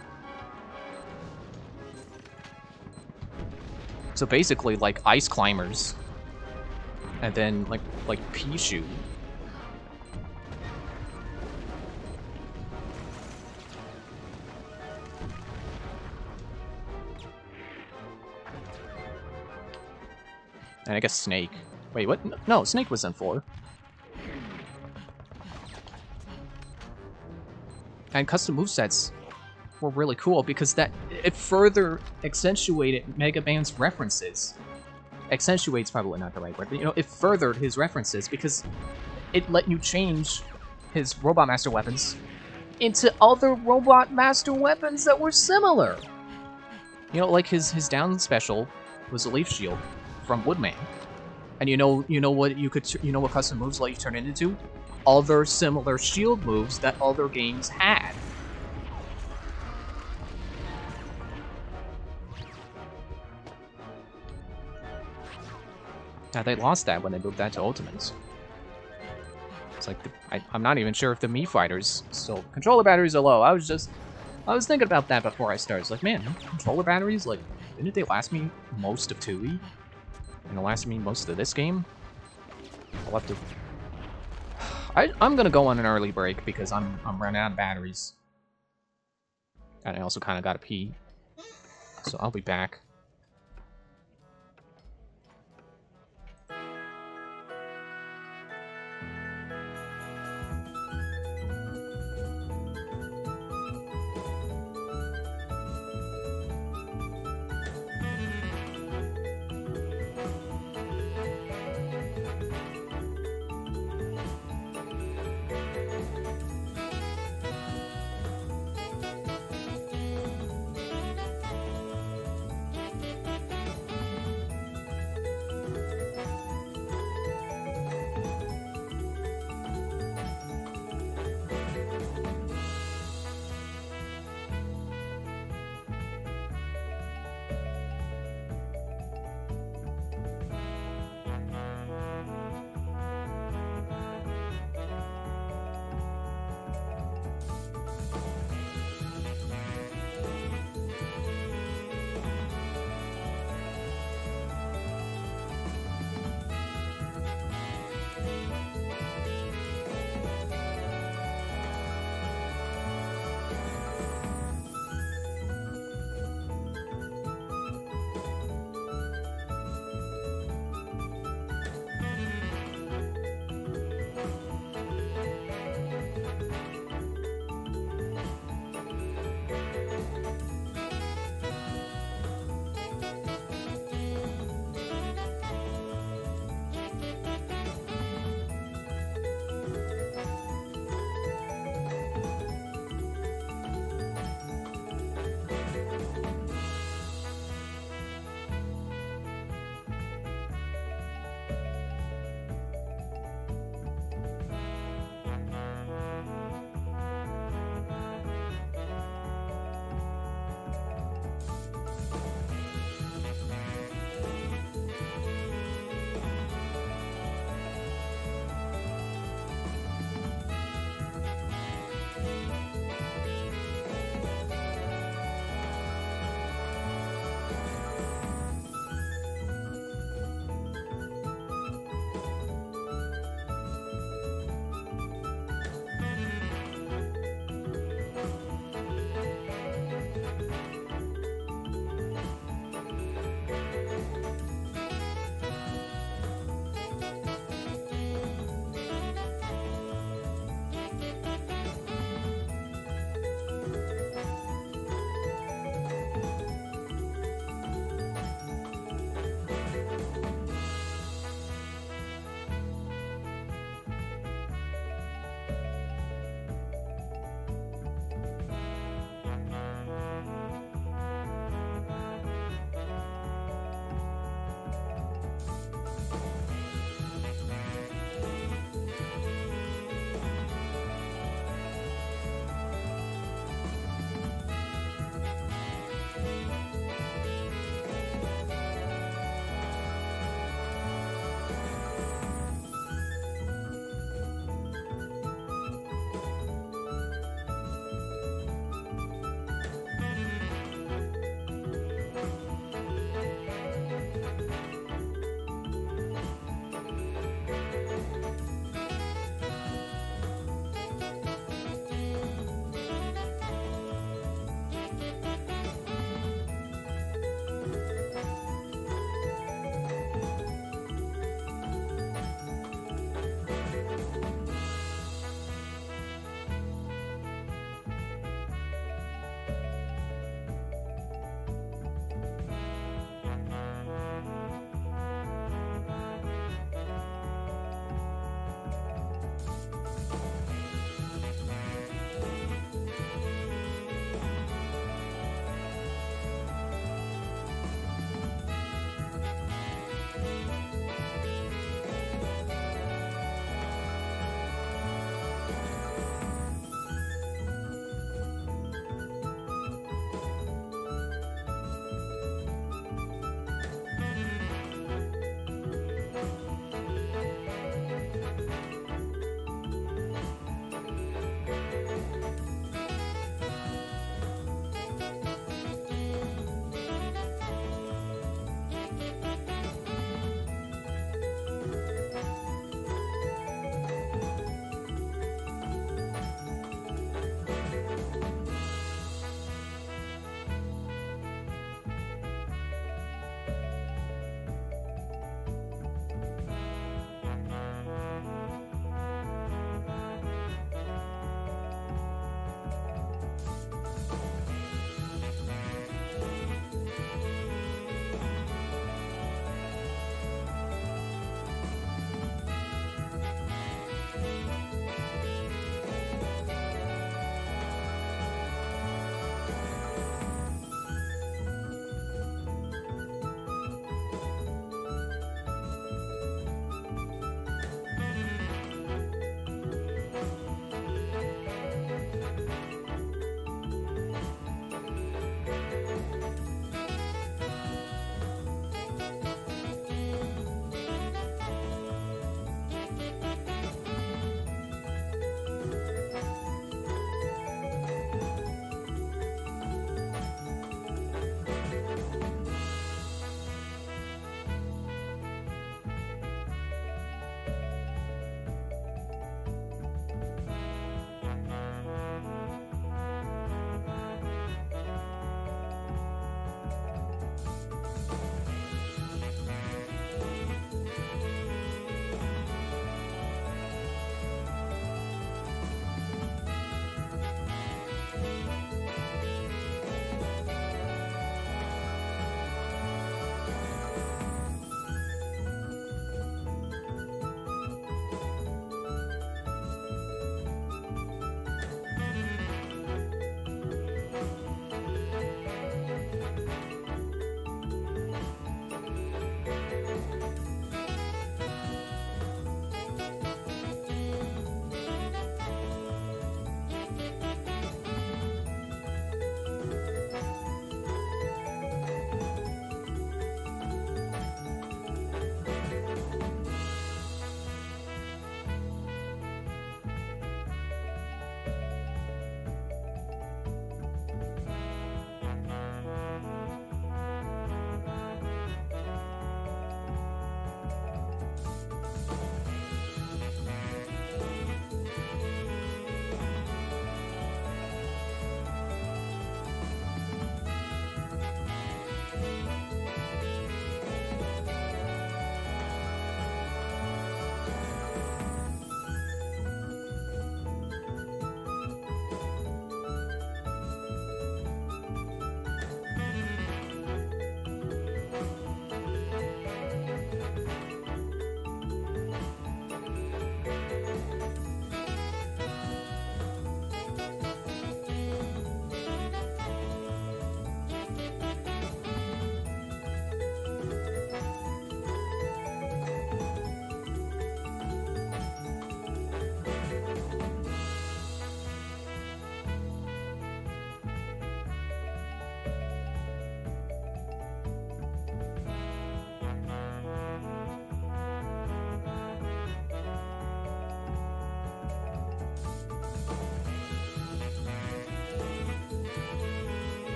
So basically, like, Ice Climbers, and then, like Pichu. And I guess Snake. Wait, what? No, Snake was in 4. And custom movesets were really cool because it further accentuated Mega Man's references. Accentuate's probably not the right word, but, you know, it furthered his references because it let you change his Robot Master weapons into other Robot Master weapons that were similar. You know, like his down special was a Leaf Shield from Woodman. And you know what custom moves let you turn it into? Other similar shield moves that other games had. Now they lost that when they moved that to Ultimates. It's like, I'm not even sure if the Mii fighters still... Controller batteries are low. I was thinking about that before I started. It's like, man, controller batteries, like, didn't they last me most of 2E? And it'll last me most of this game. I'll have to... I'm gonna go on an early break because I'm running out of batteries. And I also kind of gotta pee. So I'll be back.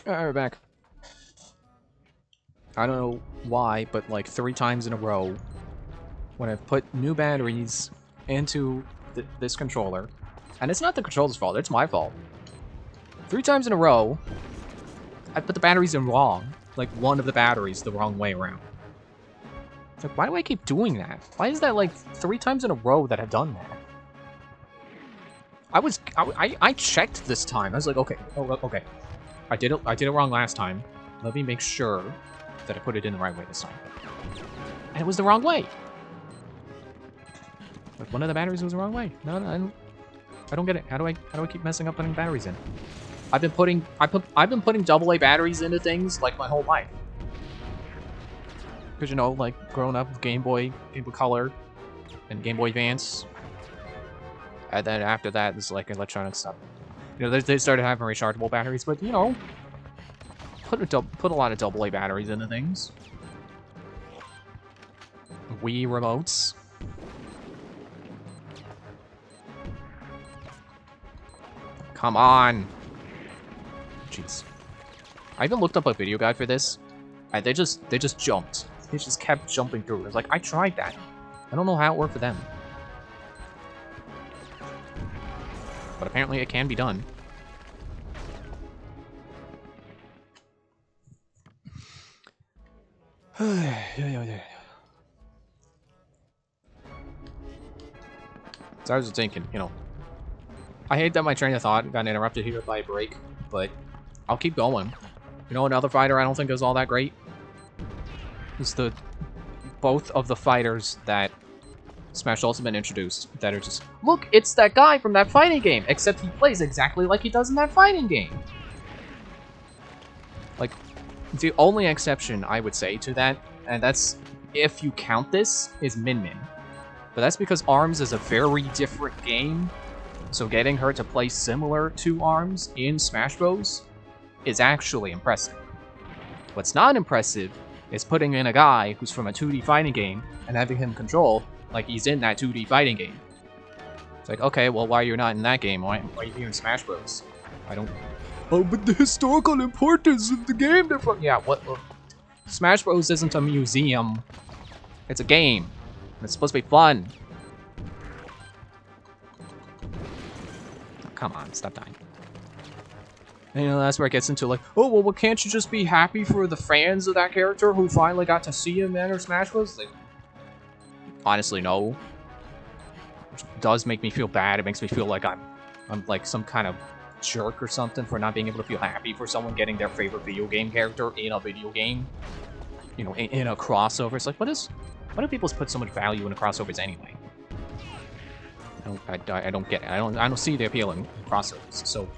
Alright, we're back. I don't know why, but like 3 times in a row, when I've put new batteries into this controller, and it's not the controller's fault, it's my fault. 3 times in a row, I put the batteries in wrong. Like, one of the batteries the wrong way around. It's like, why do I keep doing that? Why is that, like, 3 times in a row that I've done that? I checked this time. I was like, okay, okay. I did it wrong last time. Let me make sure that I put it in the right way this time. And it was the wrong way. Like, one of the batteries was the wrong way. No, I don't get it. How do I keep messing up putting batteries in? I've been putting AA batteries into things like my whole life. Because, you know, like growing up with Game Boy Color and Game Boy Advance. And then after that, it's like electronic stuff. You know, they started having rechargeable batteries, but, you know, put a lot of AA batteries into things. Wii remotes. Come on. Jeez. I even looked up a video guide for this, and they just jumped. They just kept jumping through. It was like, I tried that. I don't know how it worked for them. But apparently it can be done. So I was just thinking, you know, I hate that my train of thought got interrupted here by a break, but I'll keep going. You know, another fighter I don't think is all that great is both of the fighters that Smash Ultimate introduced that are just, look, it's that guy from that fighting game, except he plays exactly like he does in that fighting game. Like, the only exception I would say to that, and that's if you count this, is Min Min. But that's because ARMS is a very different game, so getting her to play similar to ARMS in Smash Bros. Is actually impressive. What's not impressive is putting in a guy who's from a 2D fighting game and having him control like he's in that 2D fighting game. It's like, okay, well, why are you not in that game? Why are you here in Smash Bros? I don't... Oh, but the historical importance of the game... Yeah, what... Smash Bros isn't a museum. It's a game. It's supposed to be fun. Oh, come on, stop dying. And, you know, that's where it gets into like, oh, well, can't you just be happy for the fans of that character who finally got to see him enter Smash Bros? Like, honestly, no. Which does make me feel bad. It makes me feel like I'm like some kind of jerk or something for not being able to feel happy for someone getting their favorite video game character in a video game. You know, in a crossover. It's like, why do people put so much value into crossovers anyway? I don't get it. I don't see the appeal in crossovers. So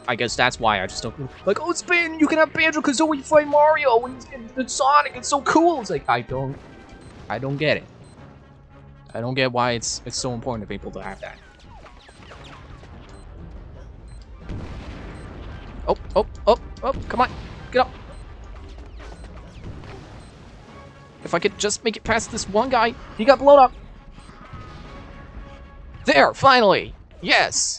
I guess that's why I just don't like. Oh, Spin, you can have Banjo-Kazooie fight Mario and Sonic. It's so cool. It's like I don't get it. I don't get why it's so important to people to have that. Oh! Come on, get up. If I could just make it past this one guy, he got blown up. There, finally. Yes.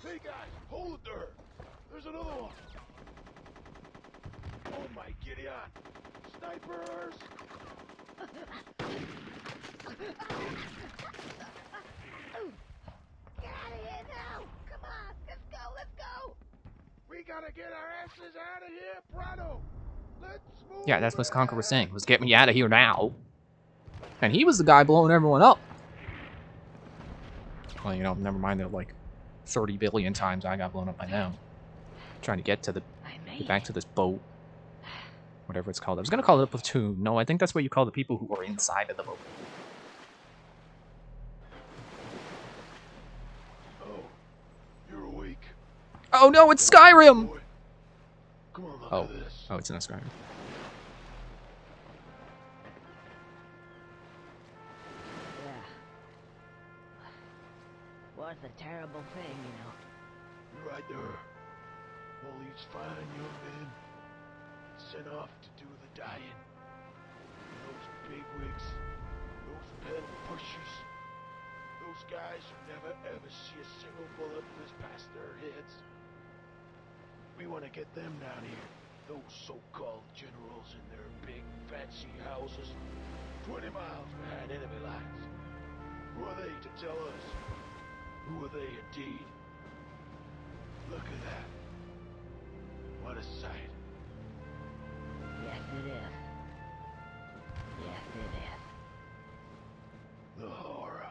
Hey guys, hold it there! There's another one! Oh my giddy on! Snipers! Get out of here now! Come on, let's go! We gotta get our asses out of here, Prado! Let's move! Yeah, that's what Conker was saying. Was get me out of here now. And he was the guy blowing everyone up. Well, you know, never mind the like 30 billion times I got blown up by them. Trying to get back to this boat. Whatever it's called. I was gonna call it a platoon. No, I think that's what you call the people who are inside of the boat. Oh, you're awake. Oh no, it's Skyrim! Boy. Come on, look at this. Oh, it's not Skyrim. Yeah. Was a terrible thing, you know. You're right there. All these fine young men sent off to do the dying. And those bigwigs, those pedal pushers, those guys who never ever see a single bullet whiz past their heads. We want to get them down here. Those so-called generals in their big, fancy houses, 20 miles behind enemy lines. Who are they to tell us? Who are they indeed? Look at that. What a sight. Yes, it is. Yes, it is. The horror.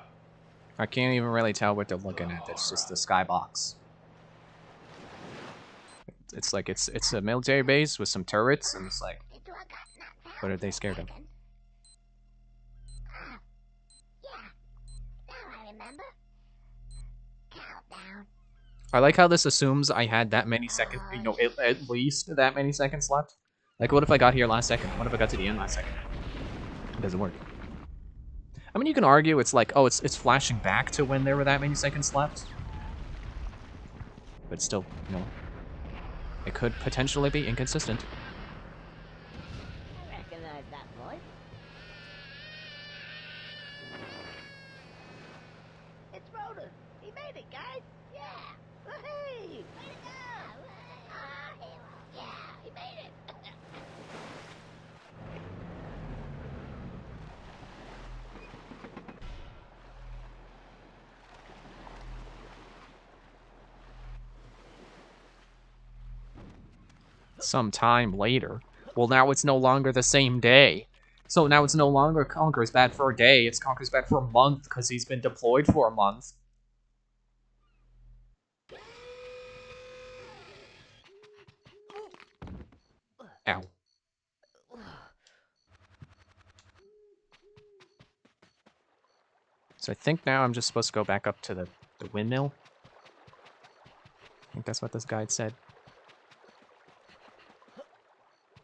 I can't even really tell what they're looking at. It's just the skybox. It's like it's a military base with some turrets, and it's like, what are they scared of? Yeah, now I remember. Countdown. I like how this assumes I had that many seconds, you know, at least that many seconds left. Like, what if I got here last second? What if I got to the end last second? It doesn't work. I mean, you can argue it's like, oh, it's flashing back to when there were that many seconds left. But still, you know, it could potentially be inconsistent. I recognize that voice. It's Rhoda. He made it, guys. Yeah. Woohoo! Way to go! Ah, hero. Yeah, he made it. Some time later. Well, now it's no longer the same day. So now it's no longer Conker's bad for a day, it's Conker's bad for a month because he's been deployed for a month. Ow. So I think now I'm just supposed to go back up to the windmill. I think that's what this guide said.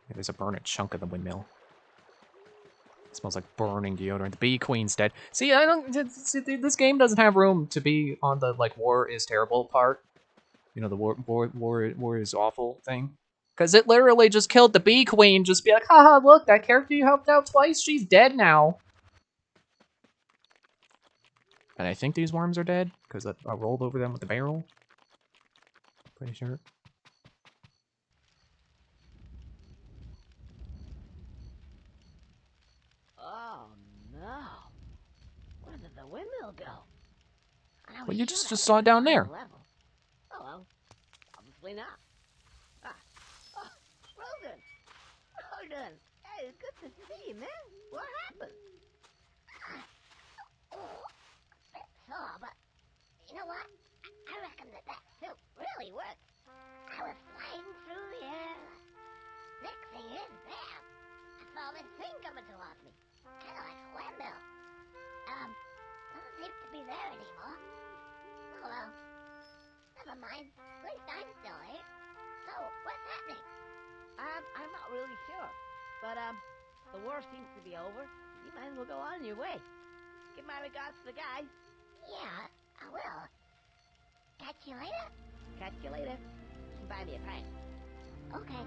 Yeah, there's a burning chunk of the windmill. It smells like burning deodorant. The bee queen's dead. See, I don't. See, this game doesn't have room to be on the like war is terrible part. You know, the war is awful thing. Because it literally just killed the bee queen. Just be like, haha, look, that character you helped out twice, she's dead now. And I think these worms are dead because I rolled over them with the barrel. Pretty sure. Oh no! Where did the windmill go? Well, you just saw it down there. Level. Oh well, obviously not. Ah, oh, Rogan. Rogan. Hey, it's good to see you, man. What happened? Oh, a bit sore, but you know what? I reckon that suit really worked. I was flying through the air. Next thing is, bam! I saw this thing coming towards me. Kind of like a windmill. Doesn't seem to be there anymore. Oh well. Never mind. At least I'm still here. So, what's happening? I'm not really sure. But, the war seems to be over. You might as well go on your way. Give my regards to the guys. Yeah, I will. Catch you later? Catch you later. You can buy me a pint. Okay.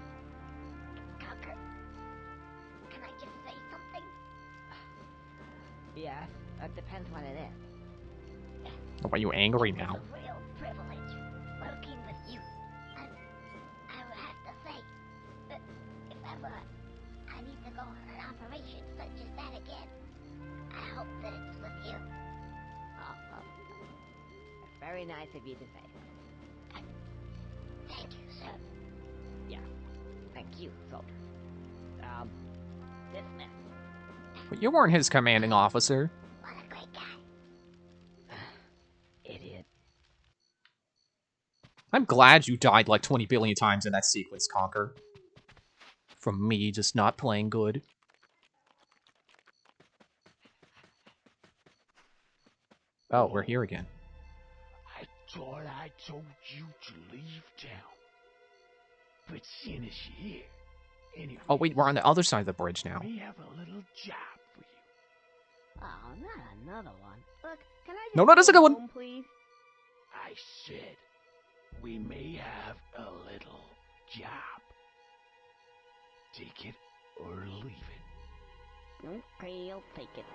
Conker. Can I just say something? Yeah, that depends what it is. Why are you angry now? It's a real privilege working with you. And I would have to say that if ever I need to go on an operation such as that again, I hope that it's with you. Oh, well, that's very nice of you to say. Thank you, sir. Yeah, thank you, soldier. Dismiss. But you weren't his commanding officer. What a great guy. Idiot. I'm glad you died like 20 billion times in that sequence, Conker. From me just not playing good. Oh, we're here again. I thought I told you to leave town. But seeing as you're here, anyway. Oh wait, we're on the other side of the bridge now. We have a little job for you. Oh, not another one. Look, can I just No, that's a go good one. home, please? I said we may have a little job. Take it or leave it. Okay, I'll take it.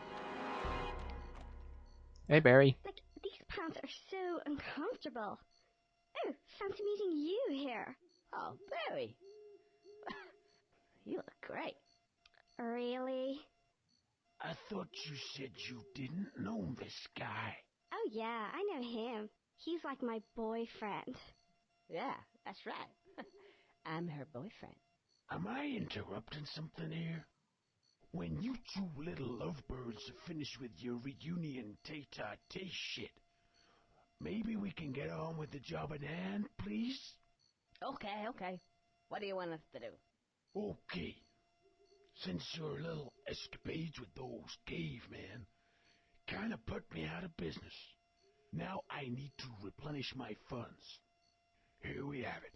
Hey, Barry. Thank you. These pants are so uncomfortable. Oh, fancy meeting you here. Oh, Barry. You look great. Really? I thought you said you didn't know this guy. Oh yeah, I know him. He's like my boyfriend. Yeah, that's right. I'm her boyfriend. Am I interrupting something here? When you two little lovebirds are finished with your reunion tete-a-tete shit, maybe we can get on with the job at hand, please? Okay. What do you want us to do? Okay. Since your little escapades with those cavemen kinda put me out of business, now I need to replenish my funds. Here we have it.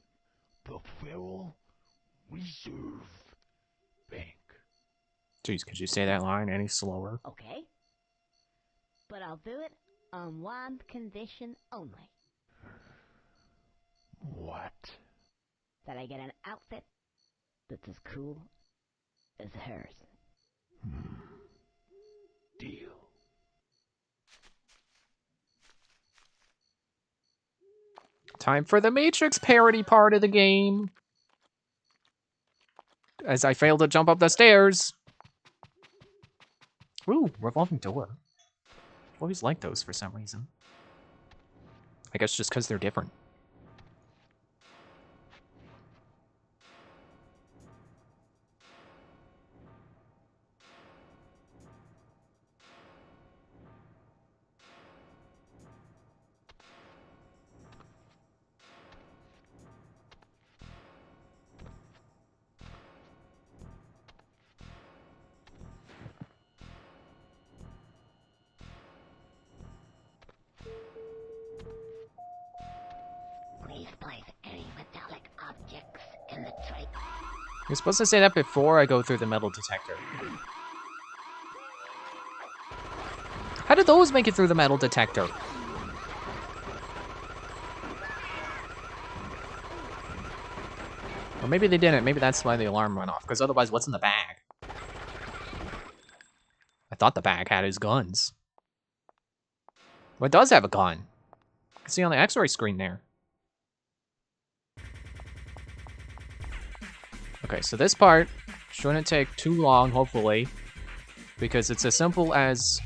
The Federal Reserve Bank. Jeez, could you say that line any slower? Okay. But I'll do it on one condition only. What? That I get an outfit that's as cool as hers. Deal. Time for the Matrix parody part of the game. As I fail to jump up the stairs. Ooh, revolving door. I've always liked those for some reason. I guess just because they're different. Please place any metallic objects in the tray. You're supposed to say that before I go through the metal detector. How did those make it through the metal detector? Or maybe they didn't. Maybe that's why the alarm went off. Because otherwise, what's in the bag? I thought the bag had his guns. Well, it does have a gun. I can see on the x-ray screen there. Okay, so this part shouldn't take too long, hopefully. Because it's as simple as...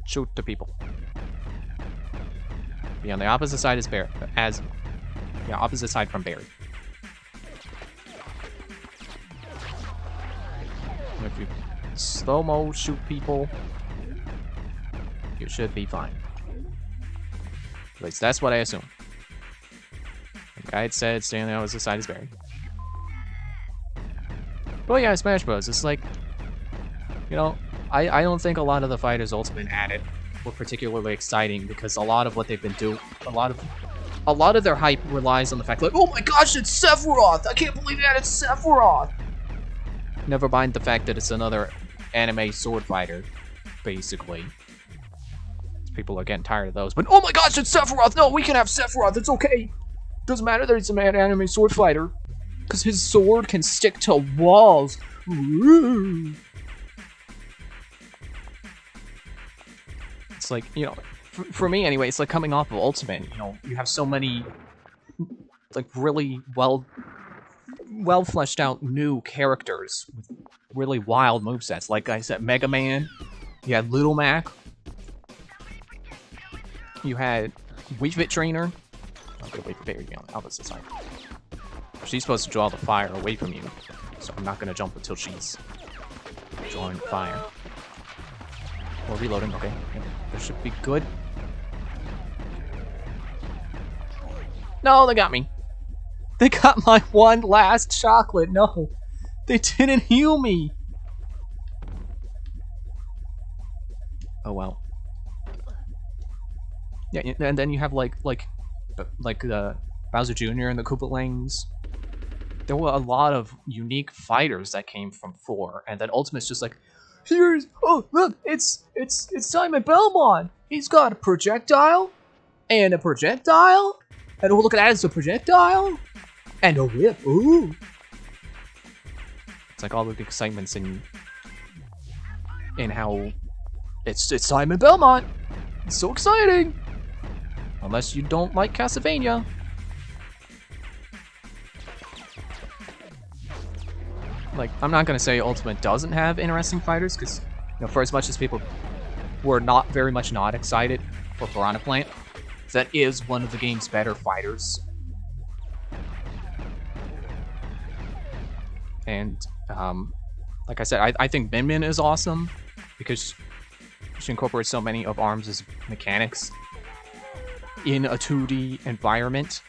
shoot the people. Be on the opposite side as Barry. Yeah, opposite side from Barry. If you slow-mo shoot people, you should be fine. At least that's what I assume. The guide said stay on the opposite side as Barry. But yeah, Smash Bros. It's like, you know, I don't think a lot of the fighters Ultimate added were particularly exciting because a lot of what they've been doing, a lot of their hype relies on the fact like, oh my gosh, it's Sephiroth! I can't believe that it's Sephiroth! Never mind the fact that it's another anime sword fighter, basically. People are getting tired of those, but oh my gosh, it's Sephiroth! No, we can have Sephiroth, it's okay! Doesn't matter that he's an anime sword fighter. Because his sword can stick to walls. Woo. It's like, you know, for me anyway, it's like coming off of Ultimate. You know, you have so many, like, really well fleshed out new characters with really wild movesets. Like I said, Mega Man. You had Little Mac. You had Wii Fit Trainer. Okay, wait for Barry to be on the opposite side. She's supposed to draw the fire away from you, so I'm not gonna jump until she's drawing fire. Or reloading, okay. That should be good. No, they got me. They got my one last chocolate. No, they didn't heal me. Oh well. Yeah, and then you have like the Bowser Jr. and the Koopalings. There were a lot of unique fighters that came from 4, and then Ultimate's just like, here's, oh look, it's Simon Belmont. He's got a projectile, and a projectile, and oh look at that, it's a projectile, and a whip. Ooh, it's like all the excitement's in how it's Simon Belmont. It's so exciting! Unless you don't like Castlevania. Like, I'm not gonna say Ultimate doesn't have interesting fighters, because, you know, for as much as people were not very much not excited for Piranha Plant, that is one of the game's better fighters. And, like I said, I think Min Min is awesome, because she incorporates so many of ARMS' mechanics in a 2D environment.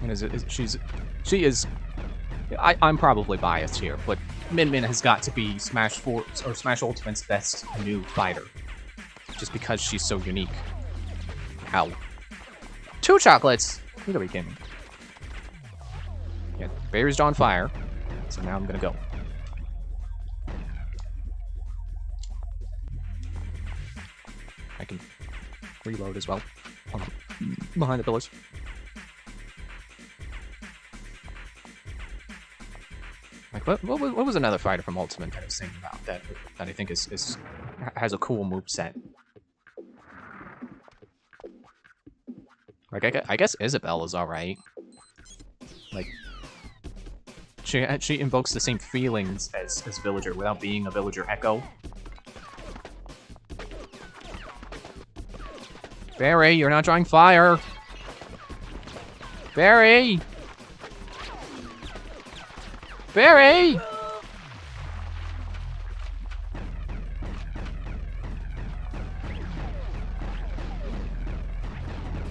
And she is. I'm probably biased here, but Min Min has got to be Smash Ultimate's best new fighter, just because she's so unique. Ow! 2 chocolates. You gotta be kidding me. Yeah, Barry's on fire, so now I'm gonna go. I can reload as well. Behind the pillars. Like, what was another fighter from Ultimate that I was thinking about that I think has a cool moveset? Like, I guess Isabelle is alright. Like, she invokes the same feelings as Villager without being a Villager Echo. Barry, you're not drawing fire! Barry! Barry!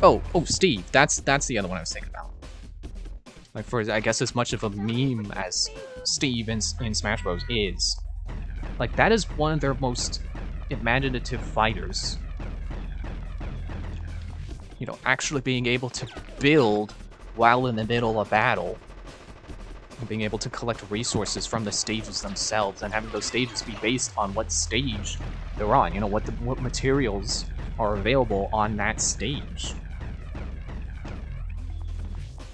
Oh, Steve. That's the other one I was thinking about. Like, for, I guess, as much of a meme as Steve in Smash Bros. Is, like, that is one of their most imaginative fighters. You know, actually being able to build while in the middle of battle. And being able to collect resources from the stages themselves, and having those stages be based on what stage they're on. You know, what materials are available on that stage.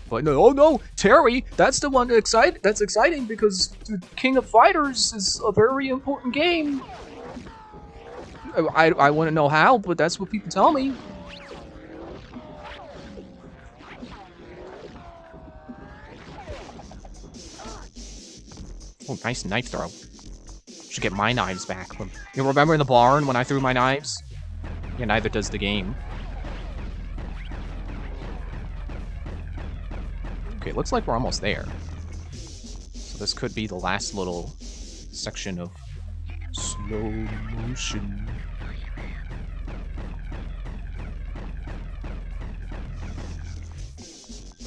But no, oh no, Terry, that's the one that's exciting because the King of Fighters is a very important game. I wouldn't know how, but that's what people tell me. Oh, nice knife throw. Should get my knives back. You remember in the barn when I threw my knives? Yeah, neither does the game. Okay, looks like we're almost there. So this could be the last little section of slow motion.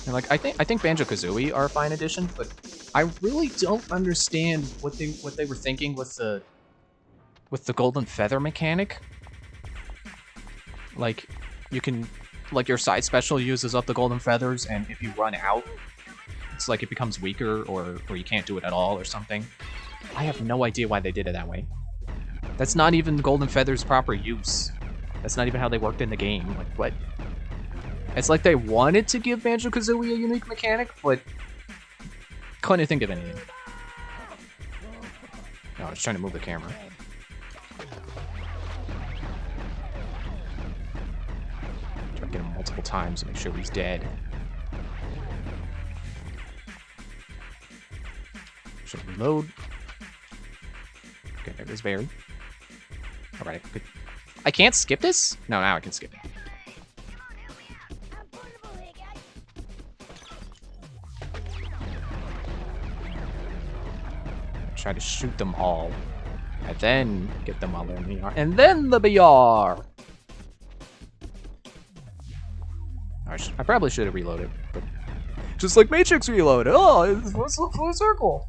And like, I think Banjo-Kazooie are a fine addition, but I really don't understand what they were thinking with the golden feather mechanic. Like, you can, like, your side special uses up the golden feathers, and if you run out, it's like it becomes weaker, or you can't do it at all, or something. I have no idea why they did it that way. That's not even golden feathers' proper use. That's not even how they worked in the game. Like, what? It's like they wanted to give Banjo-Kazooie a unique mechanic, but couldn't think of anything. No, I was trying to move the camera. Try to get him multiple times to make sure he's dead. Should reload. Okay, there goes Barry. Alright, good. I can't skip this? No, now I can skip it. Try to shoot them all, and then get them all in the BR, and then the BR. I probably should have reloaded, but just like Matrix Reload. Oh, it's full circle.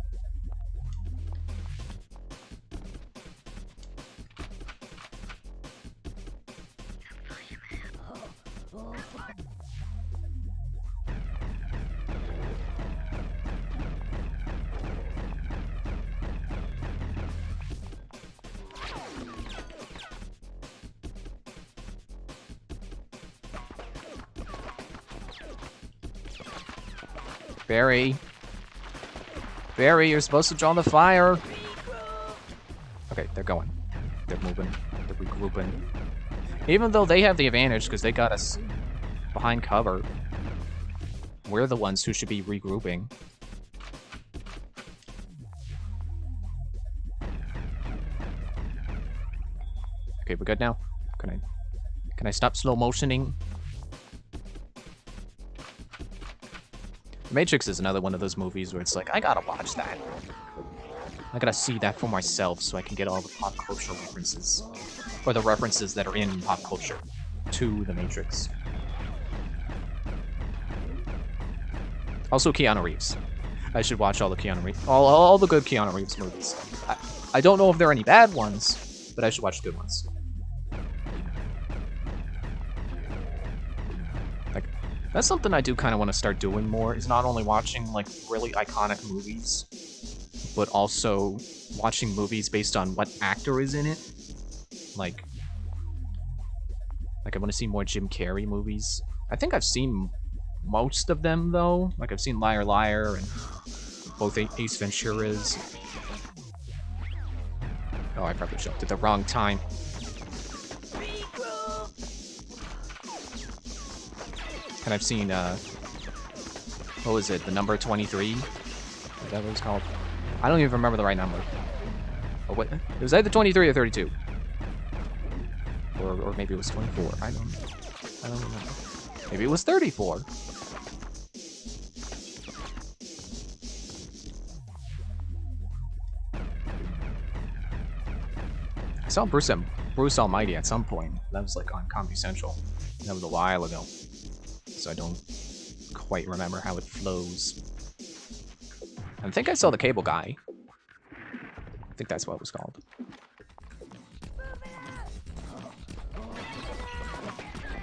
Barry. Barry, you're supposed to draw the fire. Okay, they're going. They're moving. They're regrouping. Even though they have the advantage because they got us behind cover, we're the ones who should be regrouping. Okay, we're good now. Can I stop slow motioning? Matrix is another one of those movies where it's like, I gotta watch that. I gotta see that for myself so I can get all the pop culture references. Or the references that are in pop culture to the Matrix. Also Keanu Reeves. I should watch all the Keanu Reeves, all the good Keanu Reeves movies. I don't know if there are any bad ones, but I should watch the good ones. Like, that's something I do kind of want to start doing more, is not only watching, like, really iconic movies, but also watching movies based on what actor is in it. Like I want to see more Jim Carrey movies. I think I've seen most of them, though. Like, I've seen Liar Liar and both Ace Ventura's. Oh, I probably jumped at the wrong time. And I've seen, what was it? The number 23? Is that what it's called? I don't even remember the right number. Or what? It was either 23 or 32. Or maybe it was 24. I don't remember. Maybe it was 34. I saw Bruce Almighty at some point. That was like on Comedy Central. That was a while ago. So I don't quite remember how it flows. I think I saw the Cable Guy. I think that's what it was called.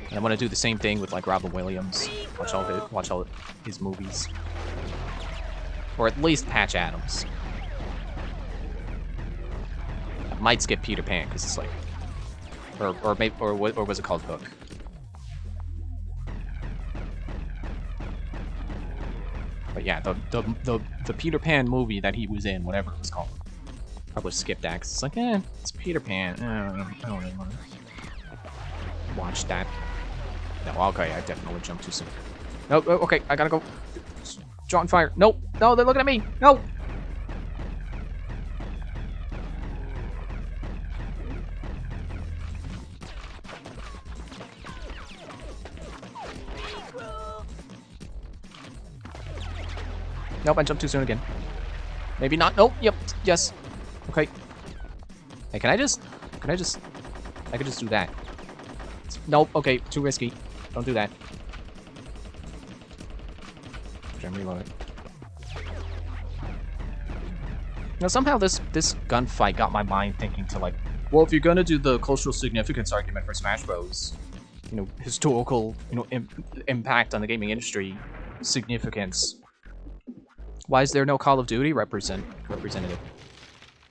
And I want to do the same thing with like Robin Williams. Watch all his movies, or at least Patch Adams. I might skip Peter Pan because it's like, or was it called Hook? But yeah, the Peter Pan movie that he was in, whatever it was called, I would skip that because it's like, it's Peter Pan. I don't really want to watch that. No, okay, I definitely jumped too soon. No, okay, I gotta go. Drawing fire. Nope. No, they're looking at me. No. Nope, I jumped too soon again. Maybe not. Nope. Yep. Yes. Okay. Hey, I could just do that. Nope. Okay, too risky. Don't do that. I'm reloading. Now somehow this gunfight got my mind thinking to like, well, if you're gonna do the cultural significance argument for Smash Bros, you know, historical, you know, impact on the gaming industry, significance. Why is there no Call of Duty representative?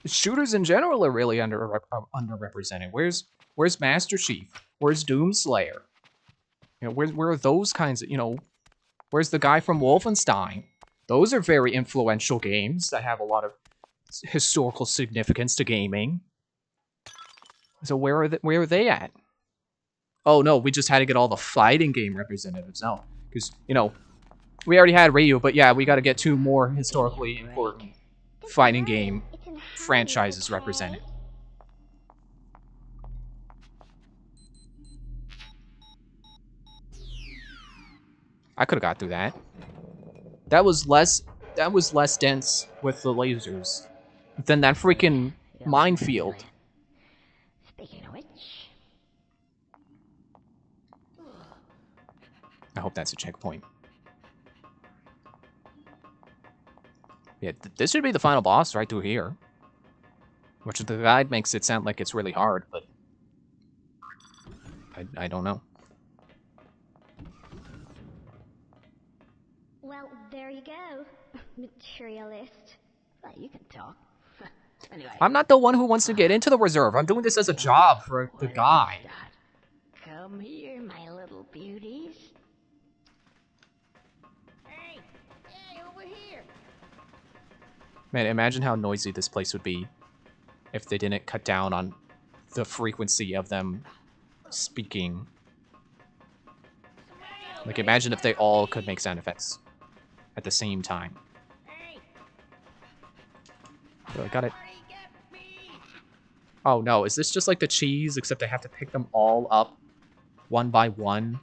Shooters in general are really underrepresented. Where's Master Chief? Where's Doomslayer? You know, where are those kinds of, you know, where's the guy from Wolfenstein? Those are very influential games that have a lot of historical significance to gaming. So where are they at? Oh no, we just had to get all the fighting game representatives now. Because, you know, we already had Ryu, but yeah, we got to get 2 more historically important fighting game franchises represented. I could have got through that. That was less dense with the lasers than that freaking minefield. Speaking of which, I hope that's a checkpoint. Yeah, this should be the final boss right through here. Which the guide makes it sound like it's really hard, but I don't know. Well, there you go, materialist. well, you can talk. Anyway, I'm not the one who wants to get into the reserve. I'm doing this as a job for the guy. Come here, my little beauties. Hey, over here. Man, imagine how noisy this place would be if they didn't cut down on the frequency of them speaking. Like, imagine if they all could make sound effects at the same time. Oh, I got it. Oh no, is this just like the cheese, except I have to pick them all up one by one?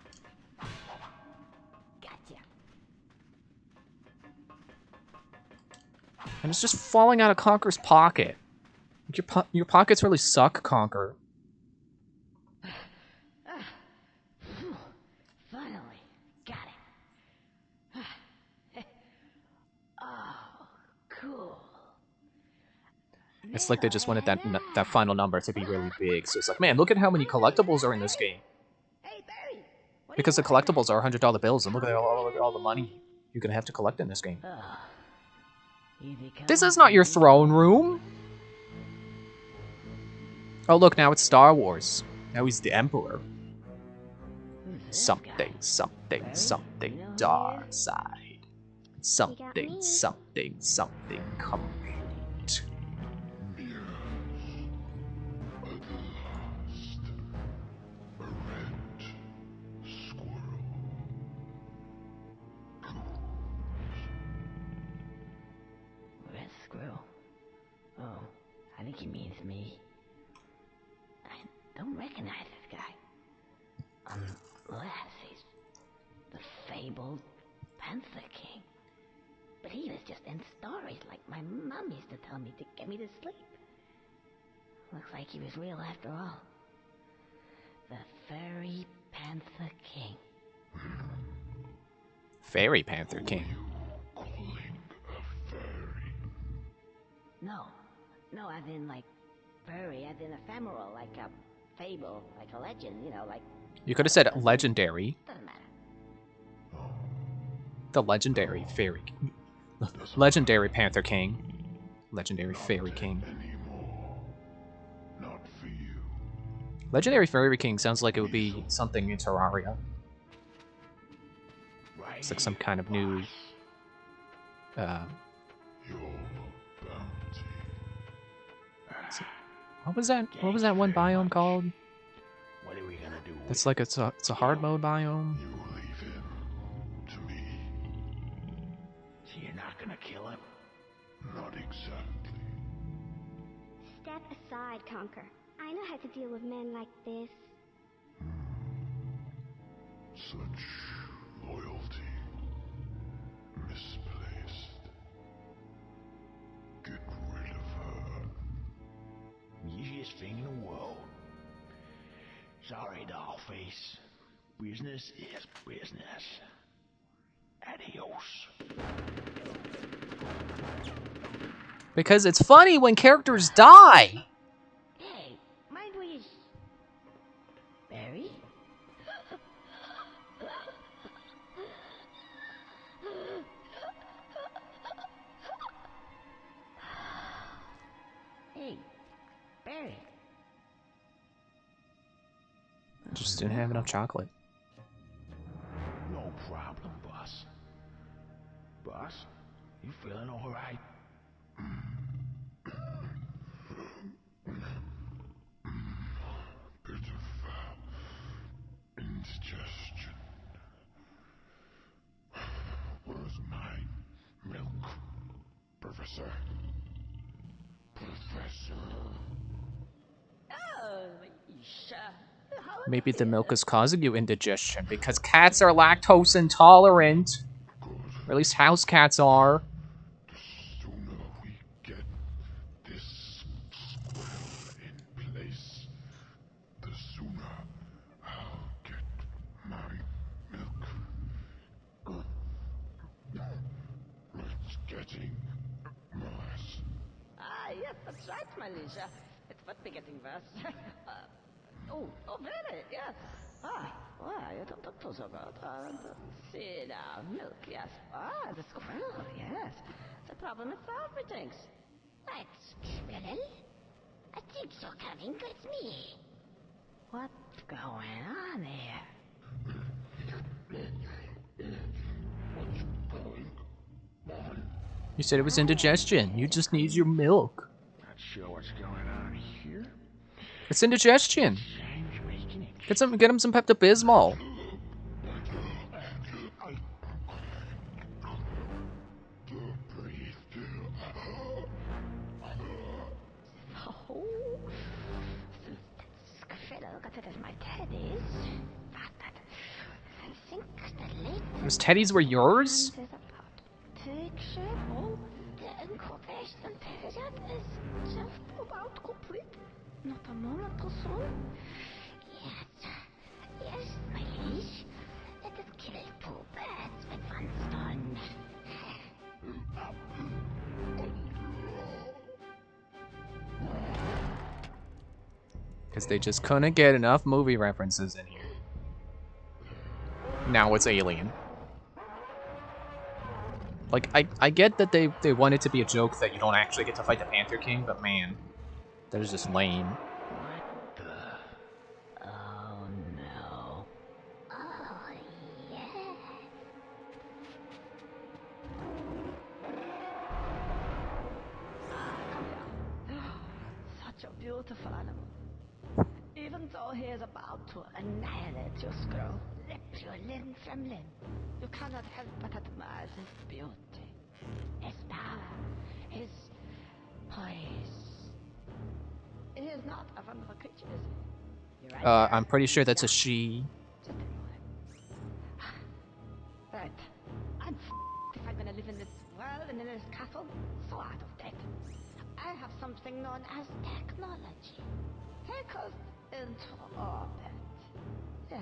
And it's just falling out of Conker's pocket. Like your pockets really suck, Conker. Finally, got it. Oh, cool. It's like they just wanted that final number to be really big. So it's like, man, look at how many collectibles are in this game. Hey, Barry. Because the collectibles are $100 bills, and look at all the money you're gonna have to collect in this game. This is not your throne room! Oh look, now it's Star Wars. Now he's the Emperor. Something, something, something, dark side. Something, something, something complete. Red squirrel. Oh, I think he means me. I don't recognize this guy. Unless he's the fabled Panther King. But he was just in stories like my mom used to tell me to get me to sleep. Looks like he was real after all. The Fairy Panther King. Fairy Panther King. No, as in like furry, as in ephemeral, like a fable, like a legend, you know, like... You could have said legendary. Doesn't matter. The legendary fairy. Legendary Panther King. Legendary Fairy King. Not for you. Legendary Fairy King sounds like it would be something in Terraria. It's like some kind of new... Your bounty. What was that? What was that one biome called? What are we gonna do? It's like it's a hard mode biome. You leave him to me. So you're not gonna kill him? Not exactly. Step aside, Conker. I know how to deal with men like this. Such loyalty. Misplaced. Get rid of her. Easiest thing in the world. Sorry, Dollface. Business is business. Adios. Because it's funny when characters die! Hey, mind where you... Barry? Hey, Barry. Just didn't have enough chocolate. No problem, boss. Boss, you feeling all right? Bit of indigestion. Where's my milk, Professor? Professor. Oh, sure. Maybe the milk is causing you indigestion because cats are lactose intolerant. Or at least house cats are. The sooner we get this squirrel in place, the sooner I'll get my milk. It's getting worse. Ah, yes, that's right, my Lisha. It's but be getting worse. Oh, really? Yes. Why, you don't talk so about. Let's see now. Milk, yes. The squirrel, yes. The problem is solved, methinks. What, squirrel? I think you're coming with me. What's going on here? You said it was indigestion. You just need your milk. Not sure what's going on It's indigestion. Get him some Pepto-Bismol. Oh, Skrilla got it as my teddies. But I think the late Those teddies were yours? is about picture. Oh, the incubation period is just about complete. Not a moment or so. Yes, my liege. Let us kill two birds with one stone. Because they just couldn't get enough movie references in here. Now it's Alien. Like, I get that they want it to be a joke that you don't actually get to fight the Panther King, but man, that is just lame. What the? Oh no. Oh, yeah. Such a beautiful animal. Even though he is about to annihilate your scroll, rip your limb from limb, you cannot help but admire his beauty, his power, his poise. He is not a wonderful creature, is he? You're right. I'm pretty sure that's a she. Just a moment. Right. I'm if I'm gonna live in this world and in this castle, so out of date. I have something known as technology. Take us into orbit. Yeah.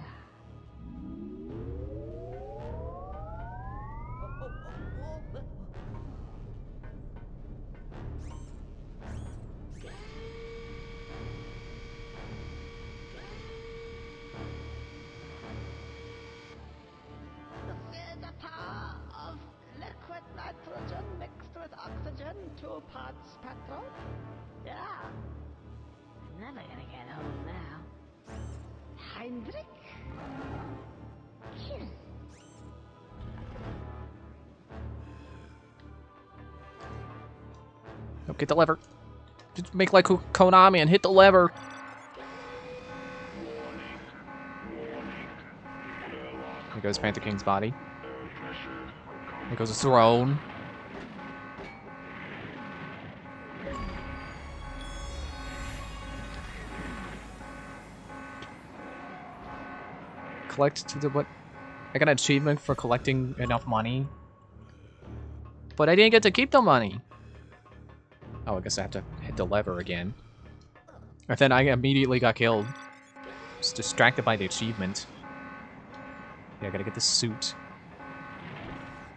The power of liquid nitrogen mixed with oxygen, 2 parts petrol. Yeah. I'm never gonna get old now. Heinrich? Kill. Oh, get the lever. Just make like Konami and hit the lever. Here goes Panther King's body. Here goes his throne. Collect to the what? I got an achievement for collecting enough money. But I didn't get to keep the money. Oh, I guess I have to hit the lever again. And then I immediately got killed. Just distracted by the achievement. Yeah, I gotta get the suit.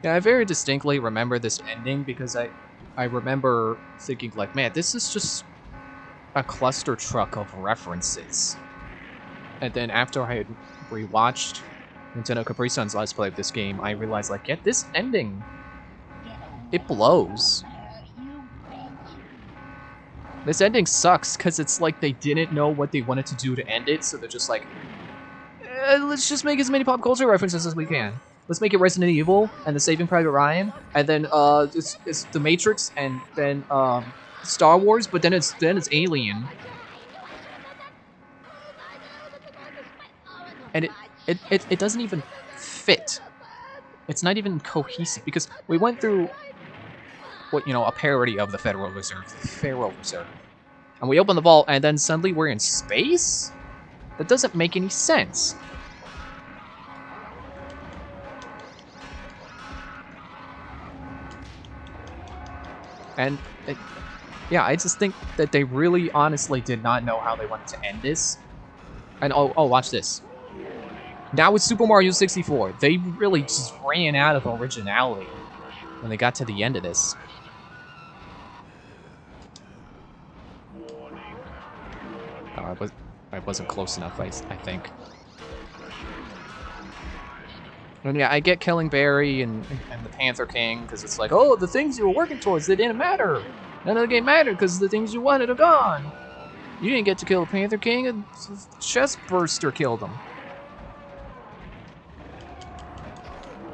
Yeah, I very distinctly remember this ending because I remember thinking like, man, this is just a cluster truck of references. And then after I had rewatched Nintendo Capri Sun's Let's Play of this game, I realized like, yeah, this ending, it blows. This ending sucks because it's like they didn't know what they wanted to do to end it, so they're just like, let's just make as many pop culture references as we can. Let's make it Resident Evil and the Saving Private Ryan, and then it's The Matrix, and then Star Wars, but then it's Alien, and it doesn't even fit. It's not even cohesive because we went through what a parody of the Federal Reserve, and we open the vault, and then suddenly we're in space. That doesn't make any sense. And yeah, I just think that they really honestly did not know how they wanted to end this. And oh, watch this. Now with Super Mario 64, they really just ran out of originality when they got to the end of this. Oh, I wasn't close enough, I think. And yeah, I get killing Barry and the Panther King, because it's like, oh, the things you were working towards, they didn't matter. None of the game mattered, because the things you wanted are gone. You didn't get to kill the Panther King, and Chest Burster killed him.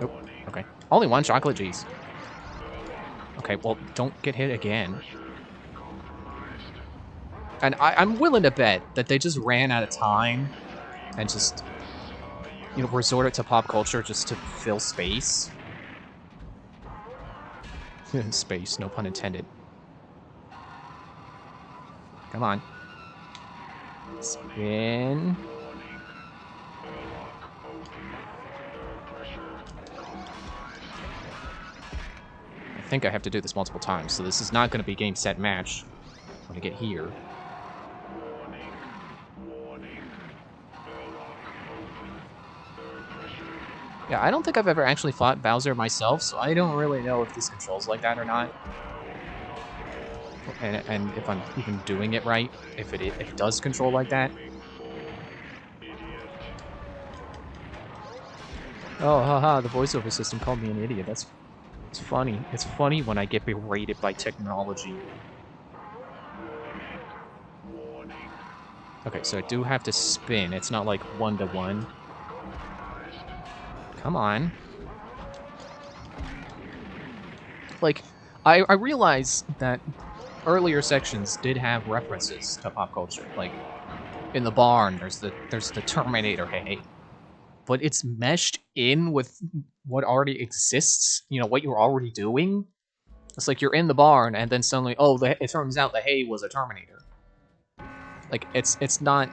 Nope, okay. Only one chocolate cheese. Okay, well, don't get hit again. And I'm willing to bet that they just ran out of time and just, you know, resorted to pop culture just to fill space. Space, no pun intended. Come on. Spin. I think I have to do this multiple times, so this is not going to be game, set, match when I get here. Yeah, I don't think I've ever actually fought Bowser myself, so I don't really know if this controls like that or not. And if I'm even doing it right, if it does control like that. Oh, haha, the voiceover system called me an idiot. It's funny. It's funny when I get berated by technology. Okay, so I do have to spin. It's not like 1-to-1. Come on. Like, I realize that earlier sections did have references to pop culture. Like, in the barn, there's the Terminator hay. But it's meshed in with what already exists, you know, what you're already doing. It's like you're in the barn, and then suddenly, oh, it turns out the hay was a Terminator. Like, it's not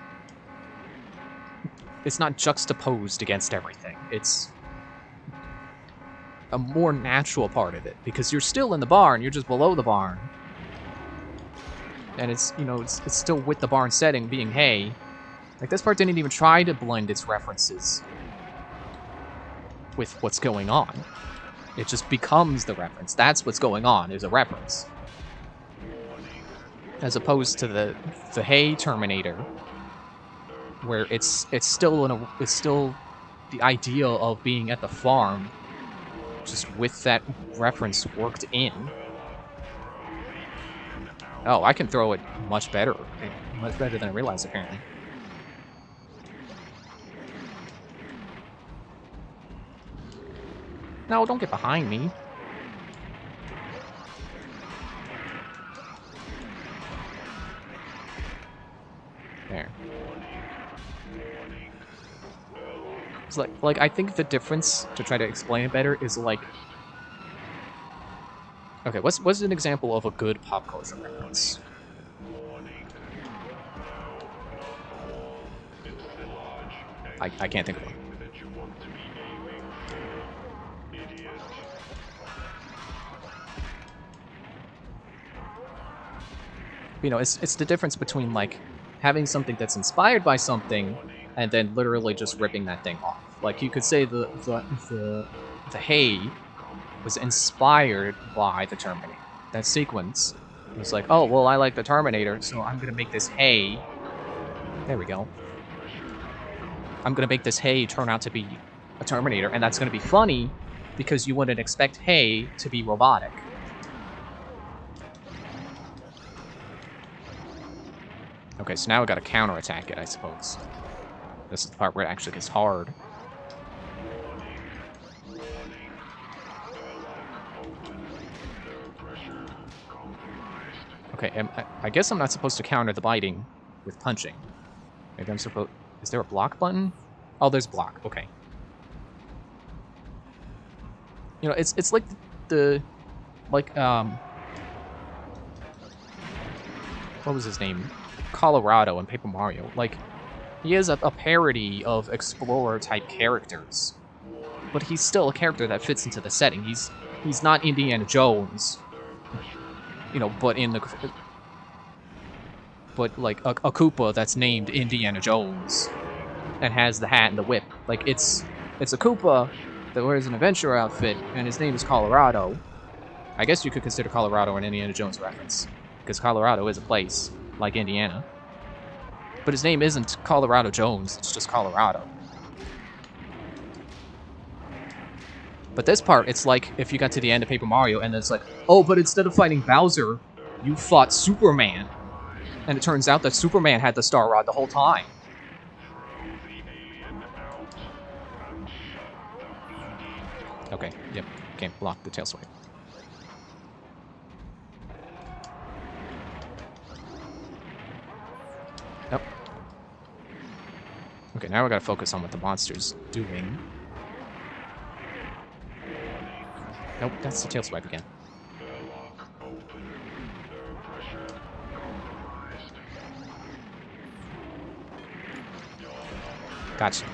juxtaposed against everything. It's a more natural part of it, because you're still in the barn, you're just below the barn. And it's, you know, it's still with the barn setting being hay. Like, this part didn't even try to blend its references with what's going on. It just becomes the reference. That's what's going on, is a reference. As opposed to the hay Terminator, where it's still the idea of being at the farm, just with that reference worked in. Oh, I can throw it much better. Much better than I realized, apparently. No, don't get behind me. There. It's like I think the difference, to try to explain it better, is like... Okay, what's an example of a good pop culture reference? I can't think of one. You know, it's the difference between, like, having something that's inspired by something and then literally just ripping that thing off. Like, you could say the hay was inspired by the Terminator. That sequence was like, oh, well, I like the Terminator, so I'm gonna make this hay. There we go. I'm gonna make this hay turn out to be a Terminator, and that's gonna be funny because you wouldn't expect hay to be robotic. Okay, so now I gotta counterattack it, I suppose. This is the part where it actually gets hard. Okay, I guess I'm not supposed to counter the biting with punching. Maybe I'm supposed... Is there a block button? Oh, there's block. Okay. You know, it's like what was his name? Colorado in Paper Mario. Like, he is a parody of explorer-type characters. But he's still a character that fits into the setting. He's not Indiana Jones. You know, but like a Koopa that's named Indiana Jones and has the hat and the whip. Like, it's a Koopa that wears an adventure outfit, and his name is Colorado. I guess you could consider Colorado an Indiana Jones reference, because Colorado is a place like Indiana. But his name isn't Colorado Jones, it's just Colorado. But this part, it's like if you got to the end of Paper Mario and it's like, oh, but instead of fighting Bowser, you fought Superman. And it turns out that Superman had the Star Rod the whole time. Okay, yep, can't block the tail swipe. Okay, now we gotta focus on what the monster's doing. Nope, that's the tail swipe again. Gotcha.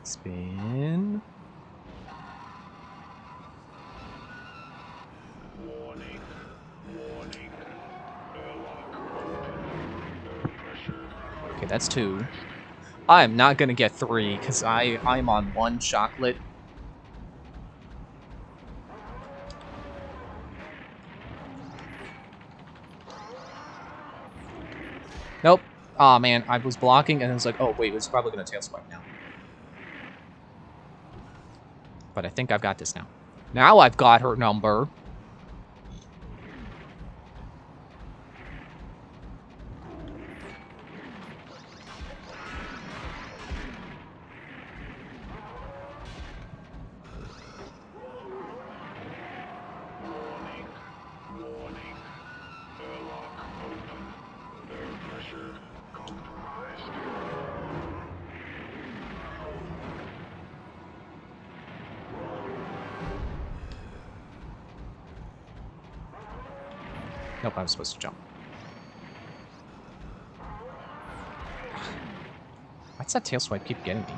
Spin. Okay, that's 2. I'm not gonna get 3 because I'm on 1 chocolate. Nope. Aw, man, I was blocking and I was like, oh wait, it's probably gonna tail swipe now. But I think I've got this now. Now I've got her number. Nope, I was supposed to jump. Why's that tail swipe keep getting me?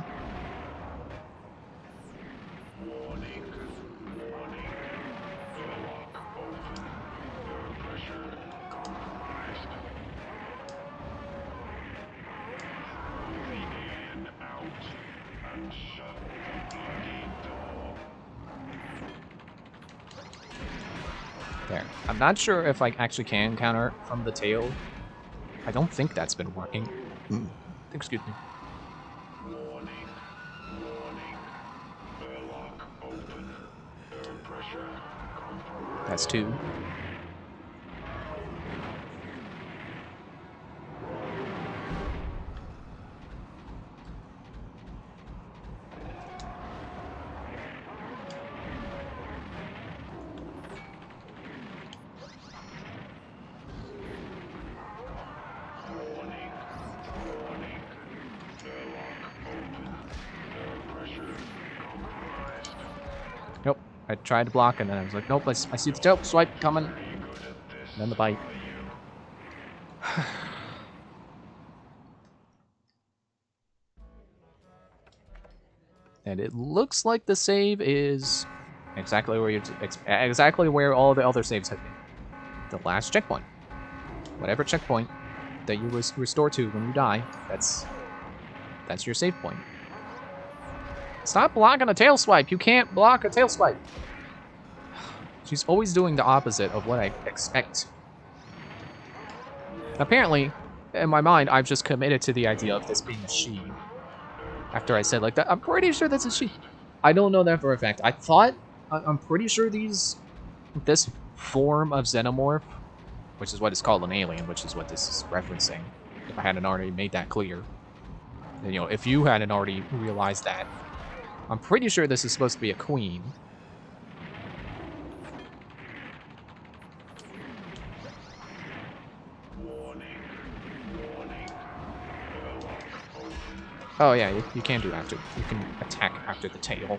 There. I'm not sure if I actually can counter from the tail. I don't think that's been working. Excuse me. That's 2. Nope. I tried to block and then I was like, nope, I see the tail swipe coming. And then the bite. And it looks like the save is exactly where exactly where all the other saves have been. The last checkpoint. Whatever checkpoint that you restore to when you die, that's your save point. Stop blocking a tail swipe. You can't block a tail swipe. She's always doing the opposite of what I expect. Apparently, in my mind, I've just committed to the idea of this being a she. After I said like that, I'm pretty sure that's a she. I don't know that for a fact. I'm pretty sure this form of xenomorph, which is what is called an alien, which is what this is referencing. If I hadn't already made that clear. And, if you hadn't already realized that, I'm pretty sure this is supposed to be a queen. Oh yeah, you can do after. You can attack after the tail.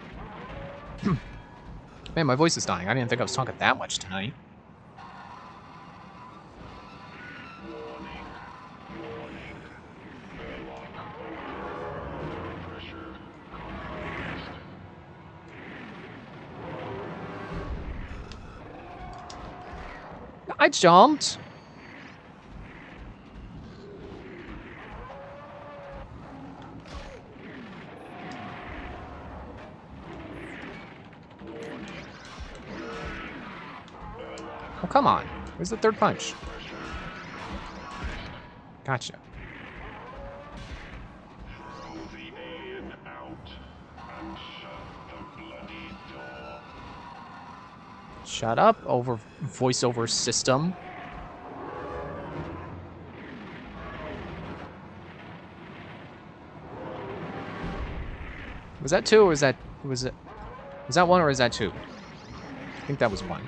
Man, my voice is dying. I didn't think I was talking that much tonight. I jumped. Oh, come on. Where's the third punch? Gotcha. Shut up, voiceover system. Was that 2 or was that 1 or is that 2? I think that was 1.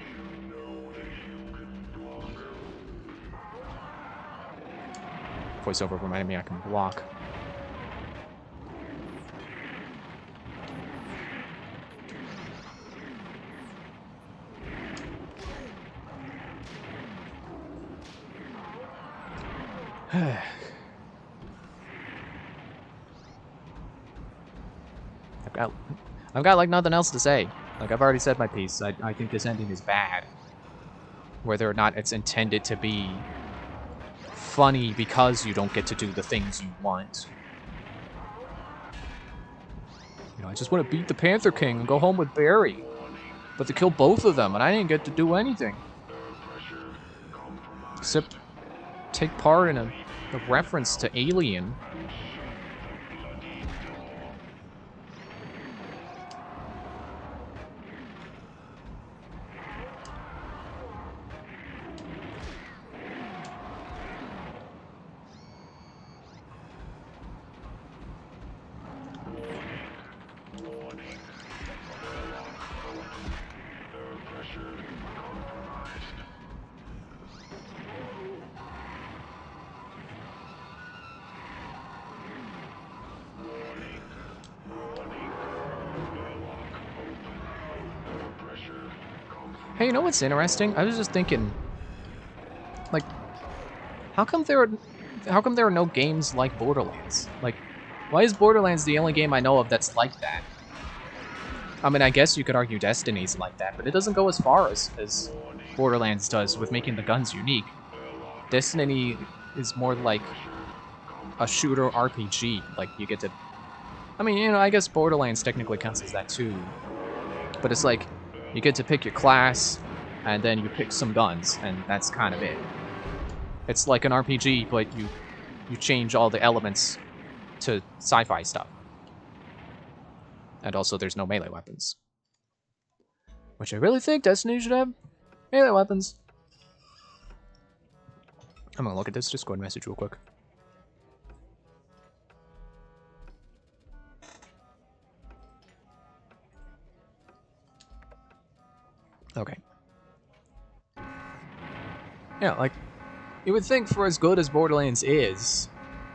voiceover reminded me I can block. I've got like nothing else to say. Like I've already said my piece. I think this ending is bad. Whether or not it's intended to be funny because you don't get to do the things you want. You know, I just want to beat the Panther King and go home with Barry. But they killed both of them and I didn't get to do anything. Except take part in a reference to Alien. Hey, you know what's interesting? I was just thinking, like, how come there are no games like Borderlands? Like, why is Borderlands the only game I know of that's like that? I mean, I guess you could argue Destiny's like that, but it doesn't go as far as Borderlands does with making the guns unique. Destiny is more like a shooter RPG. Like, you get to... I mean, you know, I guess Borderlands technically counts as that too. But it's like, you get to pick your class, and then you pick some guns, and that's kind of it. It's like an RPG, but you change all the elements to sci-fi stuff. And also, there's no melee weapons. Which I really think Destiny should have melee weapons. I'm gonna look at this Discord message real quick. Okay. Yeah, like, you would think for as good as Borderlands is,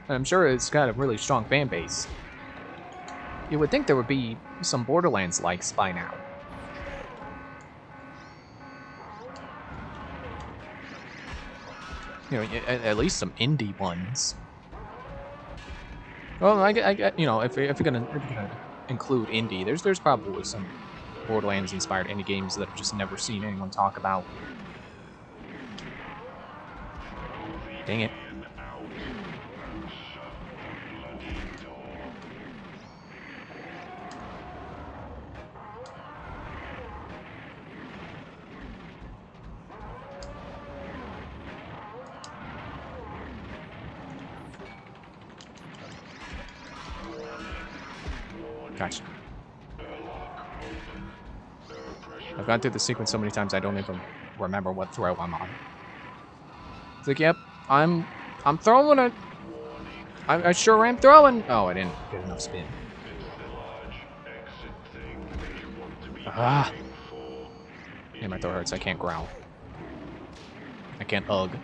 and I'm sure it's got a really strong fan base, you would think there would be some Borderlands likes by now. You know, at least some indie ones. Well, I you know, if you're gonna include indie, there's probably some Borderlands-inspired indie games that I've just never seen anyone talk about. Dang it. Gotcha. I've gone through the sequence so many times I don't even remember what throw I'm on. It's like, yep, I'm throwing it. I sure am throwing. Oh, I didn't get enough spin. Ah. Yeah, my throat hurts. I can't growl. I can't ugh.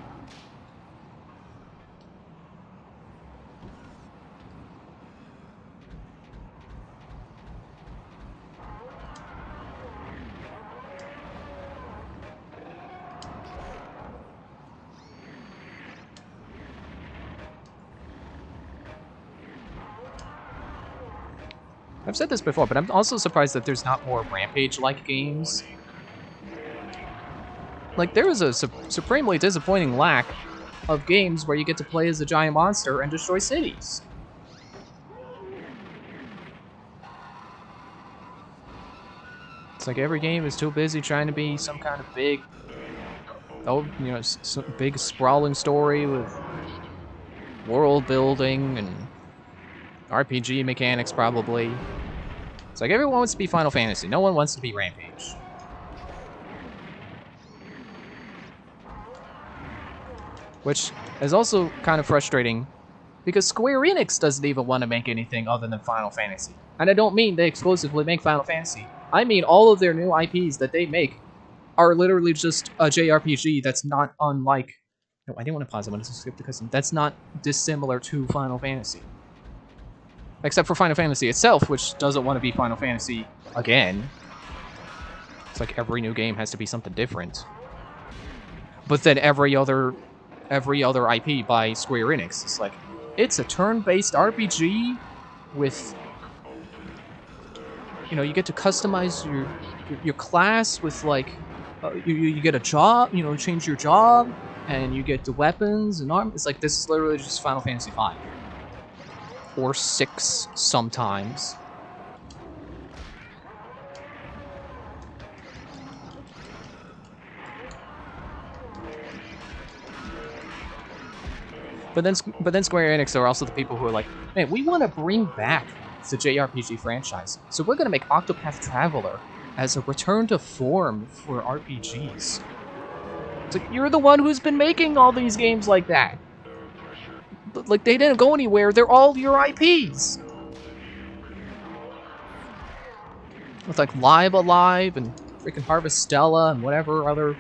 I've said this before, but I'm also surprised that there's not more Rampage-like games. Like, there is a supremely disappointing lack of games where you get to play as a giant monster and destroy cities. It's like every game is too busy trying to be some kind of big, you know, some big sprawling story with world building and RPG mechanics, probably. It's like everyone wants to be Final Fantasy. No one wants to be Rampage. Which is also kind of frustrating because Square Enix doesn't even want to make anything other than Final Fantasy. And I don't mean they exclusively make Final Fantasy. I mean all of their new IPs that they make are literally just a JRPG that's not unlike No, I didn't want to pause. I wanted to skip the cutscene. That's not dissimilar to Final Fantasy. Except for Final Fantasy itself, which doesn't want to be Final Fantasy again. It's like every new game has to be something different. But then every other IP by Square Enix is like, it's a turn-based RPG with, you know, you get to customize your class with like, you get a job, you know, change your job, and you get the weapons and arm. It's like, this is literally just Final Fantasy V. Or 6 sometimes. But then Square Enix are also the people who are like, man, we want to bring back the JRPG franchise, so we're gonna make Octopath Traveler as a return to form for RPGs. It's like, you're the one who's been making all these games like that. But, like, they didn't go anywhere. They're all your IPs. With like Live Alive and freaking Harvestella and whatever other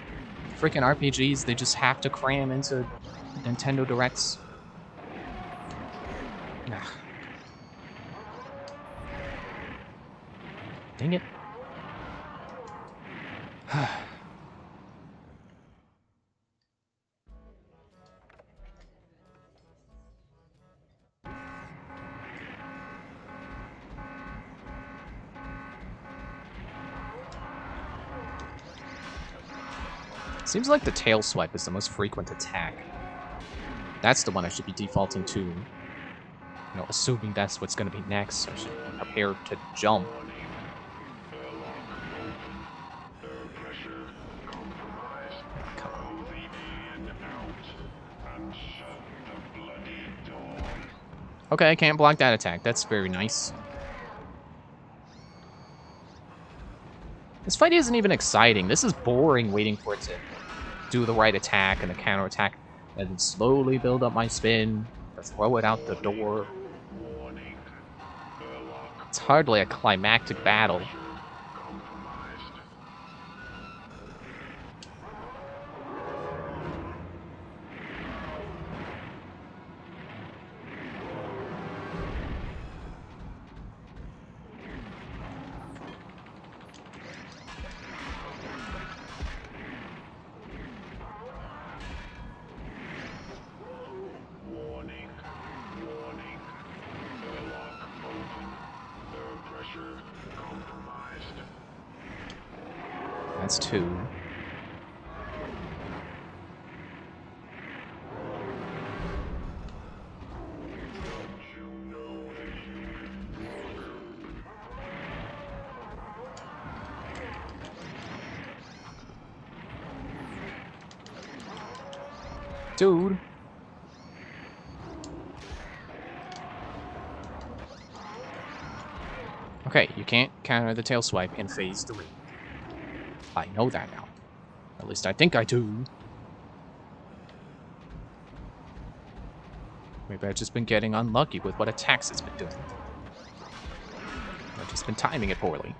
freaking RPGs they just have to cram into Nintendo Directs. Dang it. Seems like the tail swipe is the most frequent attack. That's the one I should be defaulting to. You know, assuming that's what's going to be next. I should be prepared to jump. Come on. Okay, I can't block that attack. That's very nice. This fight isn't even exciting. This is boring waiting for it to do the right attack and the counter attack, and then slowly build up my spin to throw it out the door. It's hardly a climactic battle. That's 2. Dude. Okay, you can't counter the tail swipe in phase 3. I know that now. At least I think I do. Maybe I've just been getting unlucky with what attacks it's been doing. I've just been timing it poorly.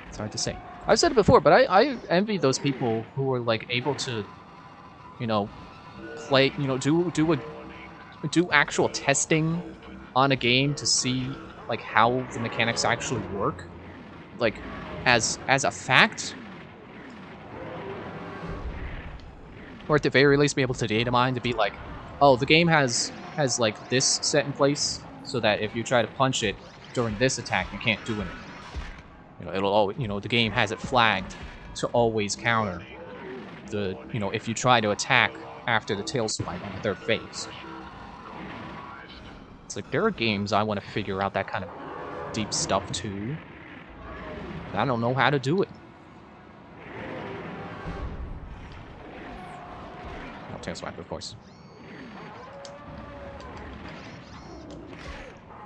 It's hard to say. I've said it before, but I envy those people who are like able to, you know, play, you know, do actual testing on a game to see like how the mechanics actually work, like as a fact, or at the very least be able to data mine to be like, oh, the game has like this set in place so that if you try to punch it during this attack, you can't do anything. You know, it'll always, you know, the game has it flagged to always counter the, you know, if you try to attack after the tail swipe on the third phase. It's like, there are games I want to figure out that kind of deep stuff too. I don't know how to do it. Oh, tail swipe, of course.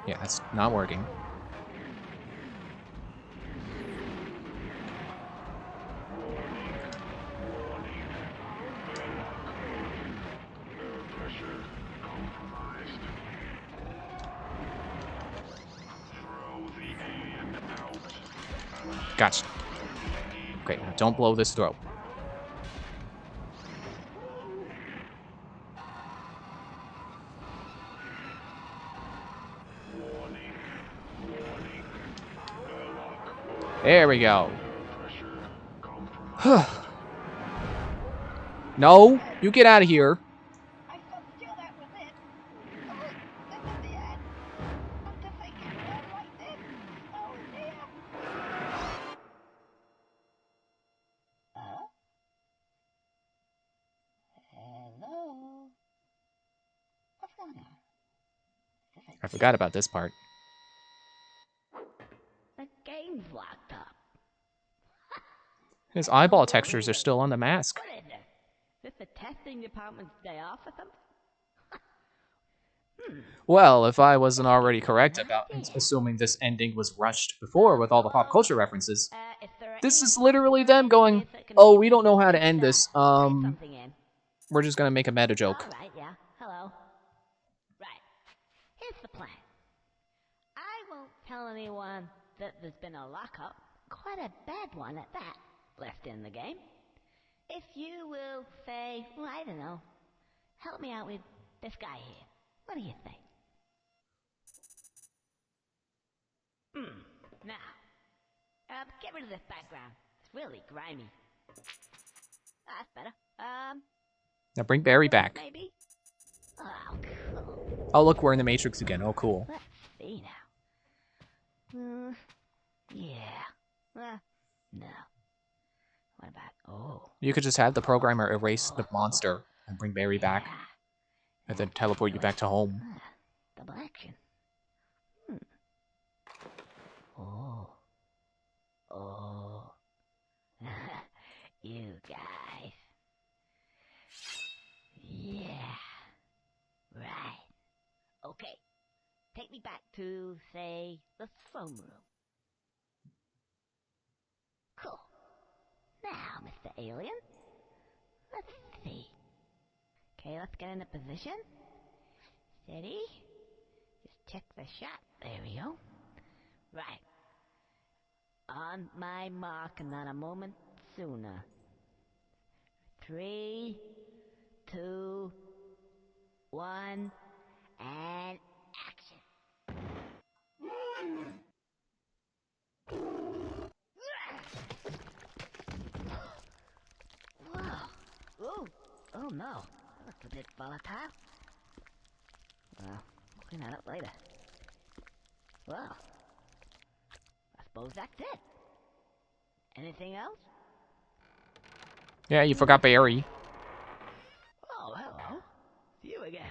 Yeah, that's not working. Gotcha. Okay, now don't blow this throat. There we go. No, you get out of here. I thought still that was it. Oh, this is the end. What if I get one like this? Oh dear. Hello? What's going on? I forgot about this part. The game's locked up. His eyeball textures are still on the mask. What is this? Is this the testing department's day off or something? Well, if I wasn't already correct about assuming this ending was rushed before with all the pop culture references, If there are this any is literally them possible going, ideas that can oh, make we don't know how to this, end this. type something in. We're just gonna make a meta joke. All right, yeah. Hello. Right. Here's the plan. I won't tell anyone that there's been a lockup, quite a bad one at that, left in the game. If you will say, well, I don't know, help me out with this guy here. What do you think? Now, get rid of this background. It's really grimy. That's better. Now bring Barry back. Maybe. Oh, cool. Oh, look, we're in the Matrix again. Oh, cool. Let's see now. Yeah. No. What about? Oh. You could just have the programmer erase the monster and bring Barry back, Yeah. and then teleport you back to home. Double action. Oh. Oh. You guys. Yeah. Right. Okay. Take me back to, say, the throne room. Cool. Now, Mr. Alien. Let's see. Okay, let's get in a position. Steady. Just check the shot. There we go. Right. On my mark, and not a moment sooner. 3, 2, 1, and action. Whoa. Ooh. Oh no. That's a bit volatile. Well, clean that up later. Well, I suppose that's it. Anything else? Yeah, you forgot Barry. Oh, hello. You again.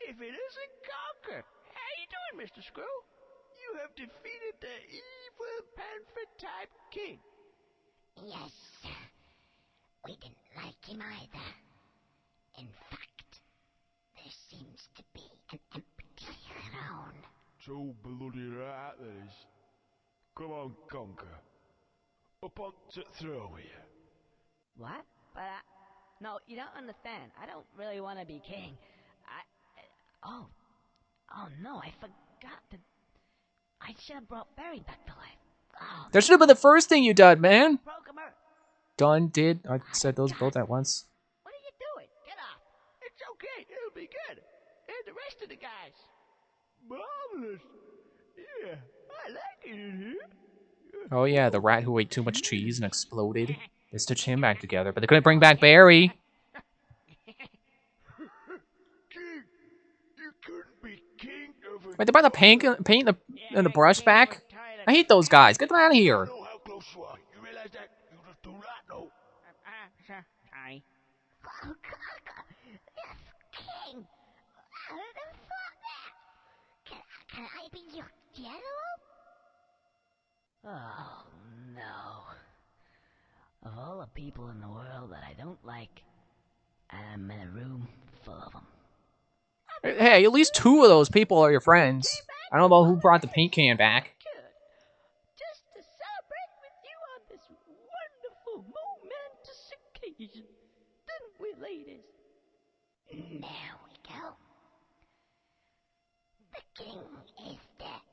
If it isn't Conker. How you doing, Mr. Screw? You have defeated the evil panther-type king. Yes, we didn't like him either. In fact, there seems to be an empty throne. So bloody right there is. Come on, Conker. Up onto the throne here. What? But no, you don't understand. I don't really want to be king. Oh no, I forgot to. I should have brought Barry back to life. Oh, That should have been the first thing you done, man. programmer, Done, did. I said those both at once. what are you doing? Get off! It's okay, it'll be good. And the rest of the guys. Marvelous. Yeah, I like it in here. Oh yeah, the rat who ate too much cheese and exploded. They stitched him back together, but they couldn't bring back Barry. King, you couldn't be king of a... Wait, they brought the paint and the brush back? I hate those guys. Get them out of I here. know how close you are. You realize that? You just do not know. Sorry. Oh, Conker, yes, king. How did I thought that? Can I be your general? Oh no. Of all the people in the world that I don't like, I'm in a room full of them. Hey, at least 2 of those people are your friends. I don't know who brought the paint can back. Good. Just to celebrate with you on this wonderful, momentous occasion. Didn't we, ladies? There we go. The king is dead.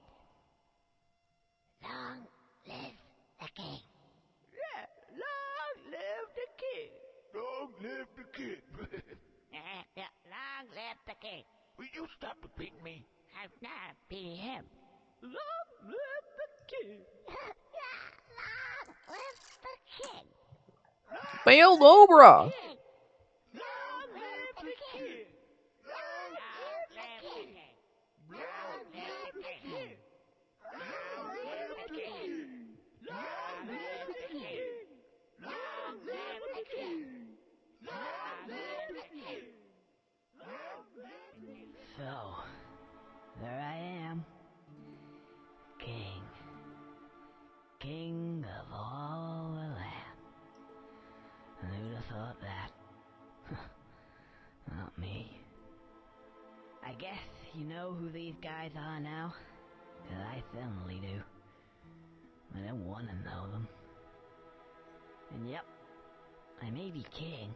Long live the king. Yeah, long live the king. Long live the king. Long live the king. Will you stop repeating me? I've not been him. Long live the king. Long live the king! Bail Obra! Long live the king. Long live the king! Long live the king! Long live the king! Long live the king! Long live the king! Long live the king! So, there I am. King. King of all the land. And who'd have thought that? Not me. I guess you know who these guys are now? 'Cause I certainly do. I don't want to know them. And yep, I may be king.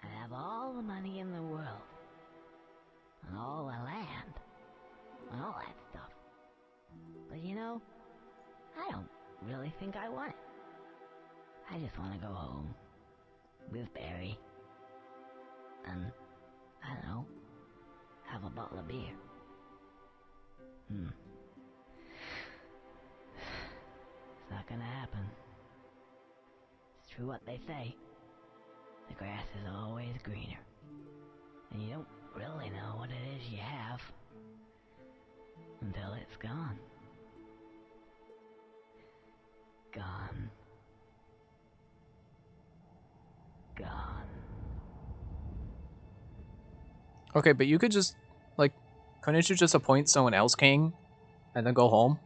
I have all the money in the world. And all the land. And all that stuff. But you know, I don't really think I want it. I just want to go home. With Barry. And, I don't know, have a bottle of beer. It's not gonna happen. It's true what they say. The grass is always greener. And you don't really know what it is you have until it's gone. Gone. Gone. Okay, but you could just, like, couldn't you just appoint someone else king and then go home?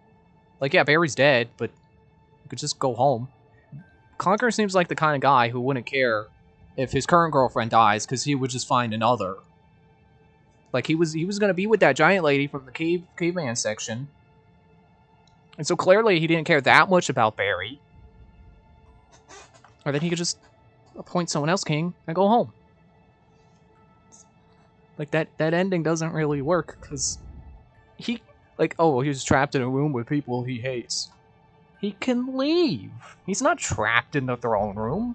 Like, yeah, Barry's dead, but you could just go home. Conker seems like the kind of guy who wouldn't care if his current girlfriend dies, because he would just find another. Like, he was gonna be with that giant lady from the caveman section. And so clearly he didn't care that much about Barry. Or then he could just appoint someone else king and go home. Like, that ending doesn't really work, because he, like, oh, he was trapped in a room with people he hates. He can leave. He's not trapped in the throne room.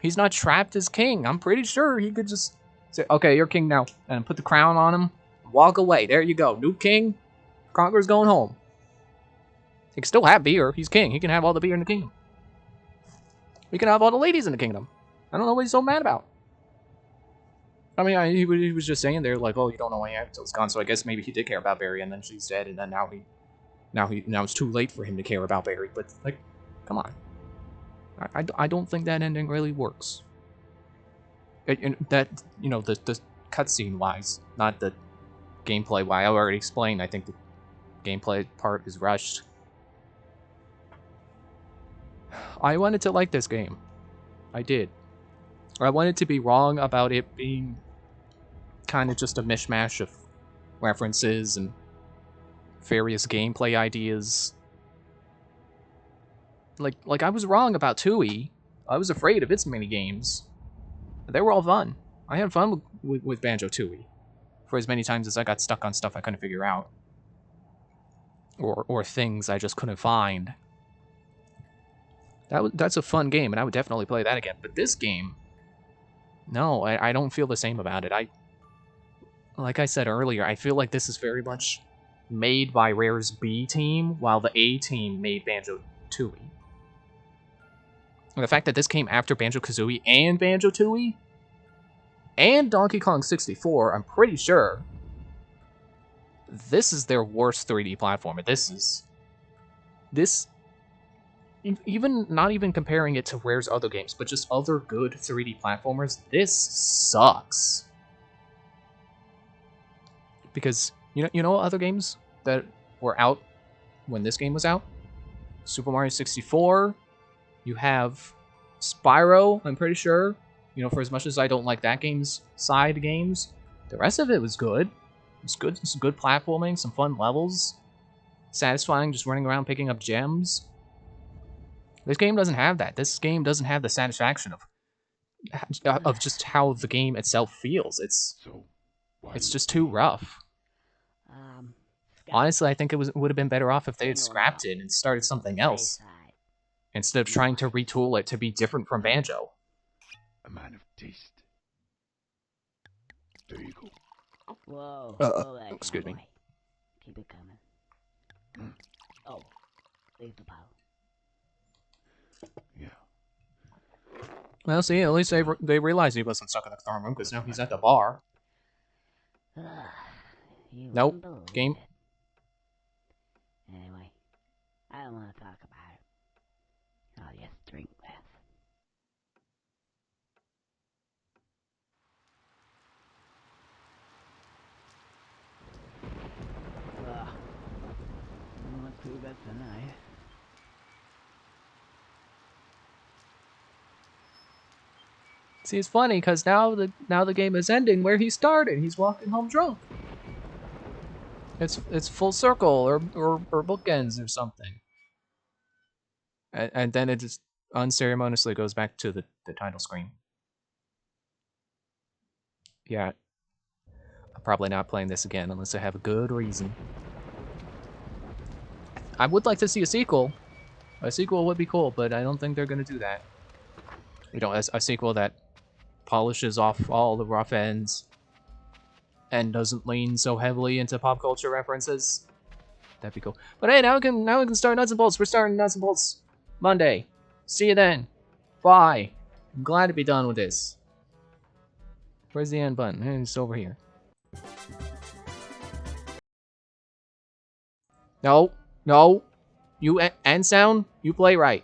He's not trapped as king. I'm pretty sure he could just say, okay, you're king now, and put the crown on him, walk away. There you go. New king. Conker's going home. He can still have beer. He's king. He can have all the beer in the kingdom. He can have all the ladies in the kingdom. I don't know what he's so mad about. I mean, he was just saying there, like, oh, you don't know why until it's gone. So I guess maybe he did care about Barry, and then she's dead, and then now it's too late for him to care about Barry. But, like, come on. I don't think that ending really works. That, you know, the cutscene wise, not the gameplay wise. I already explained. I think the gameplay part is rushed. I wanted to like this game. I did. I wanted to be wrong about it being kind of just a mishmash of references and various gameplay ideas. Like I was wrong about Tui. I was afraid of its minigames. They were all fun. I had fun with Banjo-Tooie. For as many times as I got stuck on stuff I couldn't figure out. Or things I just couldn't find. That's a fun game, and I would definitely play that again. But this game, no, I don't feel the same about it. Like I said earlier, I feel like this is very much made by Rare's B team, while the A team made Banjo-Tooie. And the fact that this came after Banjo-Kazooie and Banjo-Tooie, and Donkey Kong 64, I'm pretty sure this is their worst 3D platformer. Even not even comparing it to Rare's other games, but just other good 3D platformers, this sucks. Because you know other games that were out when this game was out? Super Mario 64. You have Spyro, I'm pretty sure. You know, for as much as I don't like that game's side games, the rest of it was good. It was good, some good platforming, some fun levels. Satisfying, just running around picking up gems. This game doesn't have that. This game doesn't have the satisfaction of just how the game itself feels. It's just too rough. Honestly, I think it would have been better off if they had scrapped it and started something else, instead of trying to retool it to be different from Banjo. A man of taste. There you go. Whoa, Excuse me. Keep it coming. Oh, Leave the boat. Yeah. Well, see, at least they realized he wasn't stuck in the throne room because now he's at the bar. Ugh, you Nope. wouldn't believe Game. it. Anyway, I don't want to talk about it. I'll just drink this. Ugh. Not too bad tonight. See, it's funny because now the game is ending where he started. He's walking home drunk. It's full circle or bookends or something. And then it just unceremoniously goes back to the title screen. Yeah, I'm probably not playing this again unless I have a good reason. I would like to see a sequel. A sequel would be cool, but I don't think they're going to do that. You know, a sequel that polishes off all the rough ends and doesn't lean so heavily into pop culture references. That'd be cool. But hey, now we can start Nuts and Bolts. We're starting Nuts and Bolts Monday. See you then. Bye. I'm glad to be done with this. Where's the end button? It's over here. No. You end sound. You play right.